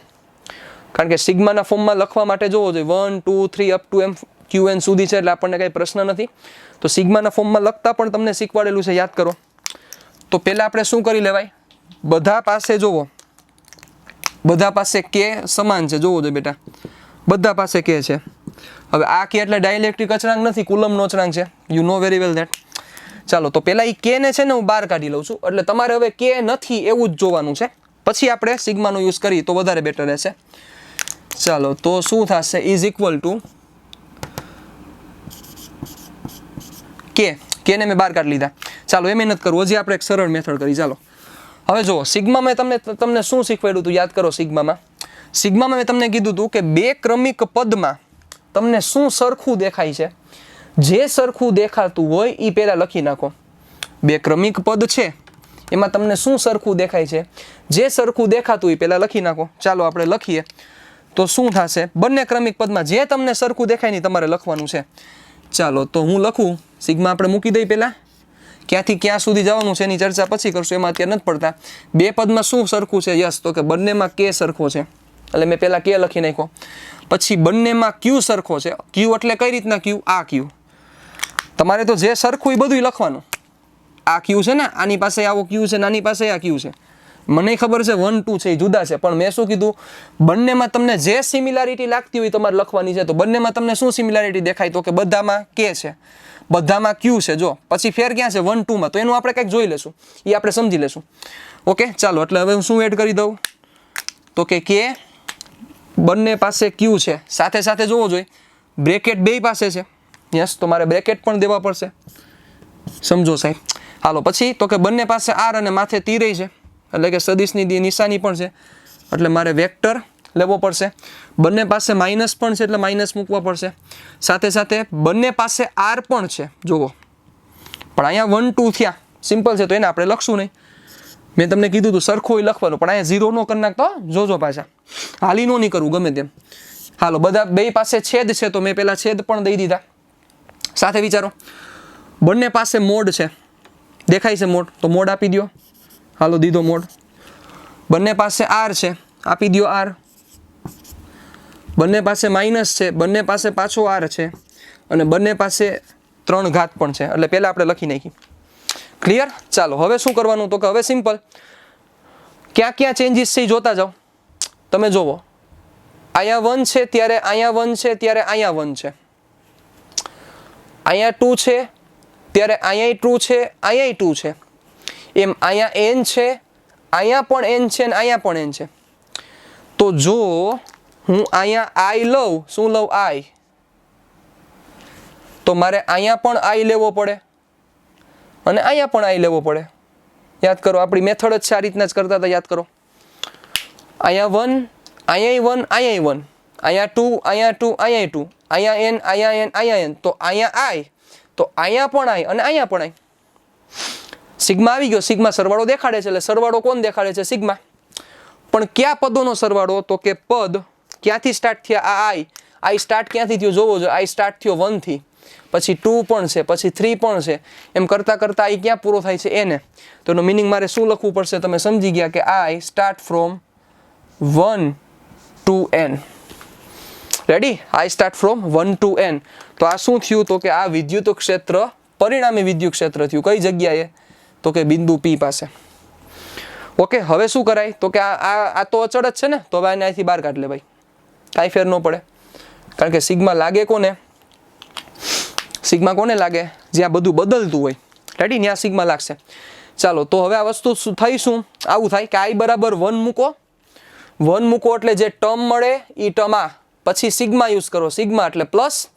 કારણ કે સિગ્માના ફોર્મમાં લખવા માટે જોવો જોઈએ 1 2 3 અપ ટુ Qn સુધી છે એટલે આપણને કંઈ પ્રશ્ન નથી. તો સિગ્માના ફોર્મમાં લખતા પણ તમને શીખવાડેલું છે, યાદ કરો. તો પહેલાં આપણે શું કરી લેવાય? બધા પાસે જોવો, બધા પાસે કે સમાન છે. જોવો જોઈએ બેટા, બધા પાસે કે છે. હવે આ કે એટલે ડાઇલેક્ટ્રિક અચળાંક નથી, કુલમ્બનો અચળાંક છે. You know very well that. ચાલો તો પહેલાં એ કે ને છે ને હું બહાર કાઢી લઉં છું. એટલે તમારે હવે કે નથી એવું જ જોવાનું છે, પછી આપણે સિગ્માનો યુઝ કરીએ તો વધારે બેટર રહેશે. ચાલો તો શું થશે? ઇઝ ઇક્વલ ટુ કે ને મેં બહાર કાઢી લીધા. ચાલો એ મહેનત કરું, હજી આપણે એક સરળ મેથડ કરી. ચાલો હવે જુઓ, સિગ્મામાં તમને શું શીખવાડ્યું હતું? યાદ કરો. સિગ્મામાં મેં તમને કીધું હતું કે 2 ક્રમિક પદમાં તમને શું સરખું દેખાય છે? જે સરખું દેખાતું હોય એ પહેલાં લખી નાખો. 2 ક્રમિક પદ છે એમાં તમને શું સરખું દેખાય છે? જે સરખું દેખાતું એ પહેલાં લખી નાખો. ચાલો આપણે લખીએ તો શું થશે? બંને ક્રમિક પદમાં જે તમને સરખું દેખાય નહીં તમારે લખવાનું છે. ચાલો તો હું લખું. સિગ્મા આપણે મૂકી દઈએ પહેલાં. ક્યાંથી ક્યાં સુધી જવાનું છે એની ચર્ચા પછી કરશું, એમાં અત્યારે નથી પડતા. 2 પદમાં શું સરખું છે? યસ, તો કે બંનેમાં કે સરખો છે એટલે મેં પહેલાં કે લખી નાખ્યો. પછી બંનેમાં ક્યુ સરખો છે. ક્યુ એટલે કઈ રીતના ક્યુ? આ ક્યુ. તમારે તો જે સરખું એ બધું લખવાનું. આ ક્યુ છે ને, આની પાસે આવો ક્યુ છે, આની પાસે આ ક્યુ છે. મને ખબર છે 1 2 છે એ જુદા છે, પણ મેં શું કીધું? બંનેમાં તમને જે સિમિલારિટી લાગતી હોય તમારે લખવાની છે. તો બંનેમાં તમને શું સિમિલારિટી દેખાય? તો કે બધામાં કે છે, બધામાં ક્યુ છે. જો પછી ફેર ક્યાં છે? 1 2 માં. તો એનું આપણે કંઈક જોઈ લેશું, એ આપણે સમજી લેશું. ઓકે, ચાલો એટલે હવે હું શું એડ કરી દઉં? તો કે બંને પાસે ક્યુ છે, સાથે સાથે જોવો જોઈએ બ્રેકેટ બે પાસે છે. યસ, તો મારે બ્રેકેટ પણ દેવા પડશે. સમજો સાહેબ. હાલો પછી તો કે બંને પાસે r અને માથે તીર છે, એટલે કે સદિશની નિશાની પણ છે, એટલે મારે વેક્ટર લેવો પડશે. બંને પાસે માઇનસ પણ છે એટલે માઇનસ મૂકવા પડશે. સાથે સાથે બંને પાસે r પણ છે. જુઓ પણ અહીંયા 1 2 થયા, સિમ્પલ છે તો એને આપણે લખશું નહીં. મેં તમને કીધું હતું સરખું લખવાનું, પણ અહીંયા 0 નો કરી નાખતો, જોજો પાછા હાલી નો નહીં કરવું ગમે તેમ. હાલો, બધા બે પાસે છેદ છે તો મેં પેલા છેદ પણ દઈ દીધા. સાથે વિચારો, બંને પાસે મોડ છે, દેખાય છે મોડ, તો મોડ આપી દો. હાલો, દીધો મોડ. બંને પાસે આર છે, આપી દો આર. બંને પાસે માઇનસ છે, બંને પાસે પાછો આર છે, અને બંને પાસે 3 ઘાત પણ છે, એટલે પહેલાં આપણે લખી નાખી. ક્લિયર? ચાલો, હવે શું કરવાનું, તો કે હવે સિમ્પલ, ક્યાં ક્યાં ચેન્જીસ છે એ જોતા જાઓ. તમે જોવો, અહીંયા 1 છે ત્યારે અહીંયા 1 છે ત્યારે અહીંયા 1 છે, અહીંયા 2 છે ત્યારે અહીંયા 2 છે, અહીંયા 2 છે, એમ અહીંયા n છે, અહીંયા પણ n છે ને અહીંયા પણ n છે. તો જો હું અહીંયા i લઉં, શું લઉં i, તો મારે અહીંયા પણ i લેવો પડે અને અહીંયા પણ i લેવો પડે. યાદ કરો, આપણી મેથડ જ છે આ રીતના જ કરતા હતા, યાદ કરો. અહીંયા 1, અહીંયા 1, અહીંયા 1, અહીંયા 2, અહીંયા 2, અહીંયા 2, અહીંયા n, અહીંયા n, અહીંયા n, તો અહીંયા i, તો અહીંયા પણ i અને અહીંયા પણ i. સિગ્મા આવી ગયો, સિગ્મા સરવાળો દેખાડે છે, એટલે સરવાળો કોણ દેખાડે છે? સિગ્મા. પણ કયા પદોનો સરવાળો? તો કે પદ ક્યાંથી સ્ટાર્ટ થયા? આ i સ્ટાર્ટ ક્યાંથી થયો જોવો જો. i સ્ટાર્ટ થયો 1 થી, પછી 2 પણ છે, પછી 3 પણ છે, એમ કરતા કરતા i ક્યાં પૂરો થાય છે? n. તો એનો મિનિંગ મારે શું લખવું પડશે? તમે સમજી ગયા કે i start from 1 to n. Ready? i start from 1 to n. તો આ શું થયું? તો કે આ વિદ્યુત ક્ષેત્ર, પરિણામી વિદ્યુત ક્ષેત્ર થયું. કઈ જગ્યાએ? તો કે બિંદુ P પાસે. ઓકે, હવે શું કરાય? તો કે આ તો અચળ જ છે ને, તો હવે આને અહીંથી બહાર કાઢ લે ભાઈ, કાંઈ ફેર ન પડે. કારણ કે સિગ્મા લાગે કોને? સિગ્મા કોને લાગે? જ્યાં બધું બદલતું હોય. રેડી? ત્યાં સિગ્મા લાગશે. ચાલો, તો હવે આ વસ્તુ થઈ શું? આવું થાય કે i બરાબર 1 મૂકો. 1 મૂકો એટલે જે ટર્મ મળે એ ટર્મ આ, પછી સિગ્મા યુઝ કરો, સિગ્મા એટલે પ્લસ,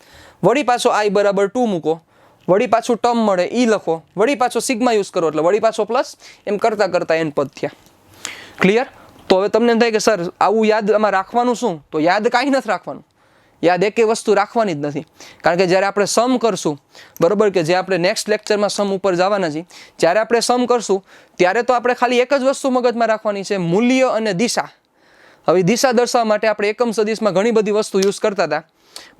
વળી પાછો i બરાબર 2 મૂકો, વળી પાછું ટર્મ મળે એ લખો, વળી પાછો સિગ્મા યુઝ કરો એટલે વળી પાછો પ્લસ, એમ કરતાં કરતાં n પદ થયા. ક્લિયર? તો હવે તમને એમ થાય કે સર આવું યાદ આમાં રાખવાનું શું? તો યાદ કાંઈ નથી રાખવાનું, યાદ એકે વસ્તુ રાખવાની જ નથી. કારણ કે જ્યારે આપણે સમ કરશું, બરોબર, કે જે આપણે નેક્સ્ટ લેક્ચરમાં સમ ઉપર જવાના છીએ, જ્યારે આપણે સમ કરશું ત્યારે તો આપણે ખાલી એક જ વસ્તુ મગજમાં રાખવાની છે, મૂલ્ય અને દિશા. હવે દિશા દર્શાવવા માટે આપણે એકમ સદિશમાં ઘણી બધી વસ્તુ યુઝ કરતા હતા,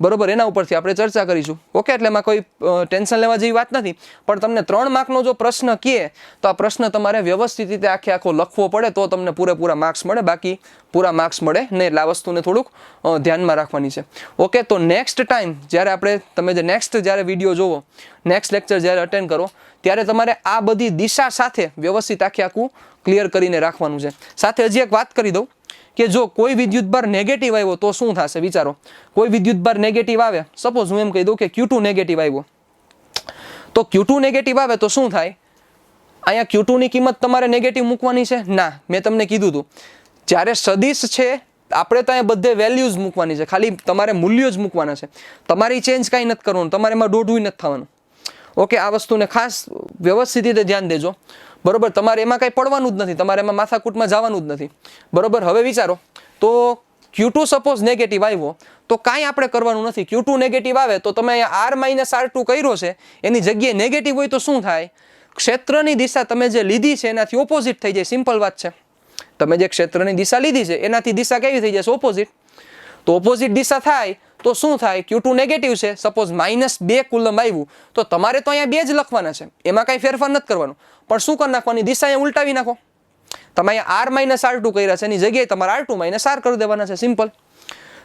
બરોબર, એના ઉપરથી આપણે ચર્ચા કરીશું. ઓકે, એટલે એમાં કોઈ ટેન્શન લેવા જેવી વાત નથી. પણ તમને 3 માર્કનો જો પ્રશ્ન કહે તો આ પ્રશ્ન તમારે વ્યવસ્થિત રીતે આખો લખવો પડે, તો તમને પૂરેપૂરા માર્ક્સ મળે, બાકી પૂરા માર્ક્સ મળે નહીં. એટલે આ વસ્તુને થોડુંક ધ્યાનમાં રાખવાની છે. ઓકે, તો નેક્સ્ટ ટાઈમ જ્યારે તમે જે નેક્સ્ટ જ્યારે વિડીયો જોવો, નેક્સ્ટ લેક્ચર જ્યારે અટેન્ડ કરો, ત્યારે તમારે આ બધી દિશા સાથે વ્યવસ્થિત આખું ક્લિયર કરીને રાખવાનું છે. સાથે હજી એક વાત કરી દઉં કે જો કોઈ વિદ્યુતભાર નેગેટિવ આવ્યો તો શું થશે? વિચારો, કોઈ વિદ્યુતભાર નેગેટિવ આવે, સપોઝ હું એમ કહી દઉં કે Q2 નેગેટિવ આવ્યો, તો Q2 નેગેટિવ આવે તો શું થાય? અહીંયા Q2 ની કિંમત તમારે નેગેટિવ મૂકવાની છે? ના, મેં તમને કીધું હતું જ્યારે સદિશ છે આપણે તો અહીંયા બધે વેલ્યુઝ મૂકવાની છે, ખાલી તમારે મૂલ્યો જ મૂકવાના છે, તમારી ચેન્જ કાંઈ નથી કરવાનું, તમારે એમાં દોઢું નથી થવાનું. ઓકે, આ વસ્તુને ખાસ વ્યવસ્થિત રીતે ધ્યાન દેજો, બરોબર. તમારે એમાં કાંઈ પડવાનું જ નથી, તમારે એમાં માથાકૂટમાં જવાનું જ નથી, બરોબર. હવે વિચારો, તો Q2 સપોઝ નેગેટિવ આવ્યો તો કાંઈ આપણે કરવાનું નથી. Q2 નેગેટિવ આવે તો તમે અહીંયા R-R2 કર્યો છે, એની જગ્યાએ નેગેટિવ હોય તો શું થાય? ક્ષેત્રની દિશા તમે જે લીધી છે એનાથી ઓપોઝિટ થઈ જાય. સિમ્પલ વાત છે. તમે જે ક્ષેત્રની દિશા લીધી છે એનાથી દિશા કેવી થઈ જશે? ઓપોઝિટ. તો ઓપોઝિટ દિશા થાય તો શું થાય? Q2 નેગેટિવ છે, સપોઝ -2 કુલમ આવ્યું, તો તમારે તો અહીંયા 2 જ લખવાના છે, એમાં કાંઈ ફેરફાર નથી કરવાનો. પણ શું કરી નાખવાની? દિશા અહીંયા ઉલટાવી નાખો. તમે અહીંયા R-R2 કર્યા છે, એની જગ્યાએ તમારે R2 - R કરી દેવાના છે. સિમ્પલ.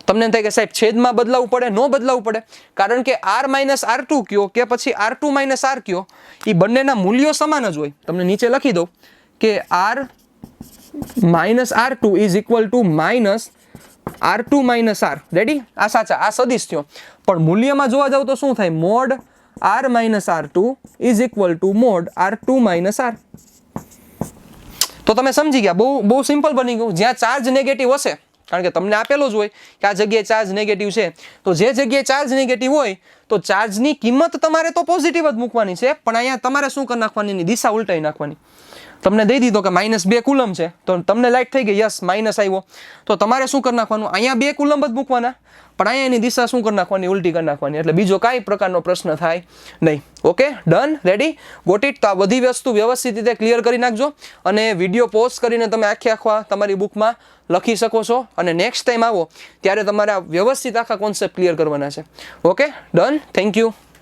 તમને એમ થાય કે સાહેબ છેદમાં બદલાવવું પડે? ન બદલાવવું પડે, કારણ કે R-R2 કયો કે પછી R2 - R કયો, એ બંનેના મૂલ્યો સમાન જ હોય. તમને નીચે લખી દઉં કે R - R2 is equal to R2 - R. Ready? આ સાચા, આ સદિશ થયો. પણ મૂલ્યમાં જોવા જાવ તો શું થાય? Mode R - R2 is equal to mode R2 - R. તો તમે સમજી ગયા, બહુ સિમ્પલ બની ગયું. જ્યાં ચાર્જ નેગેટિવ હશે, કારણ કે તમને આપેલો જ હોય કે આ જગ્યાએ ચાર્જ નેગેટિવ છે, તો જે જગ્યાએ ચાર્જ નેગેટિવ હોય તો ચાર્જની કિંમત તમારે તો પોઝિટિવ જ મૂકવાની છે, પણ અહીંયા તમારે શું કરી નાખવાની? દિશા ઉલટાઈ નાખવાની. તમને દઈ દીધો કે -2 કુલમ છે, તો તમને લાઈટ થઈ ગઈ, યસ માઇનસ આવ્યો, તો તમારે શું કરી નાખવાનું, અહીંયા 2 કુલમ જ મૂકવાના, પણ અહીંયા એની દિશા શું કરી નાખવાની, ઉલટી કરી નાખવાની, એટલે બીજો કાંઈ પ્રકારનો પ્રશ્ન થાય નહીં. Okay, done, ready, got it. તો આ બધી વસ્તુ વ્યવસ્થિત રીતે ક્લિયર કરી નાખજો, અને વિડીયો પોઝ કરીને તમે આખા તમારી બુકમાં લખી શકો છો, અને નેક્સ્ટ ટાઈમ આવો ત્યારે તમારે વ્યવસ્થિત આખા કોન્સેપ્ટ ક્લિયર કરવાના છે. Okay, done, thank you.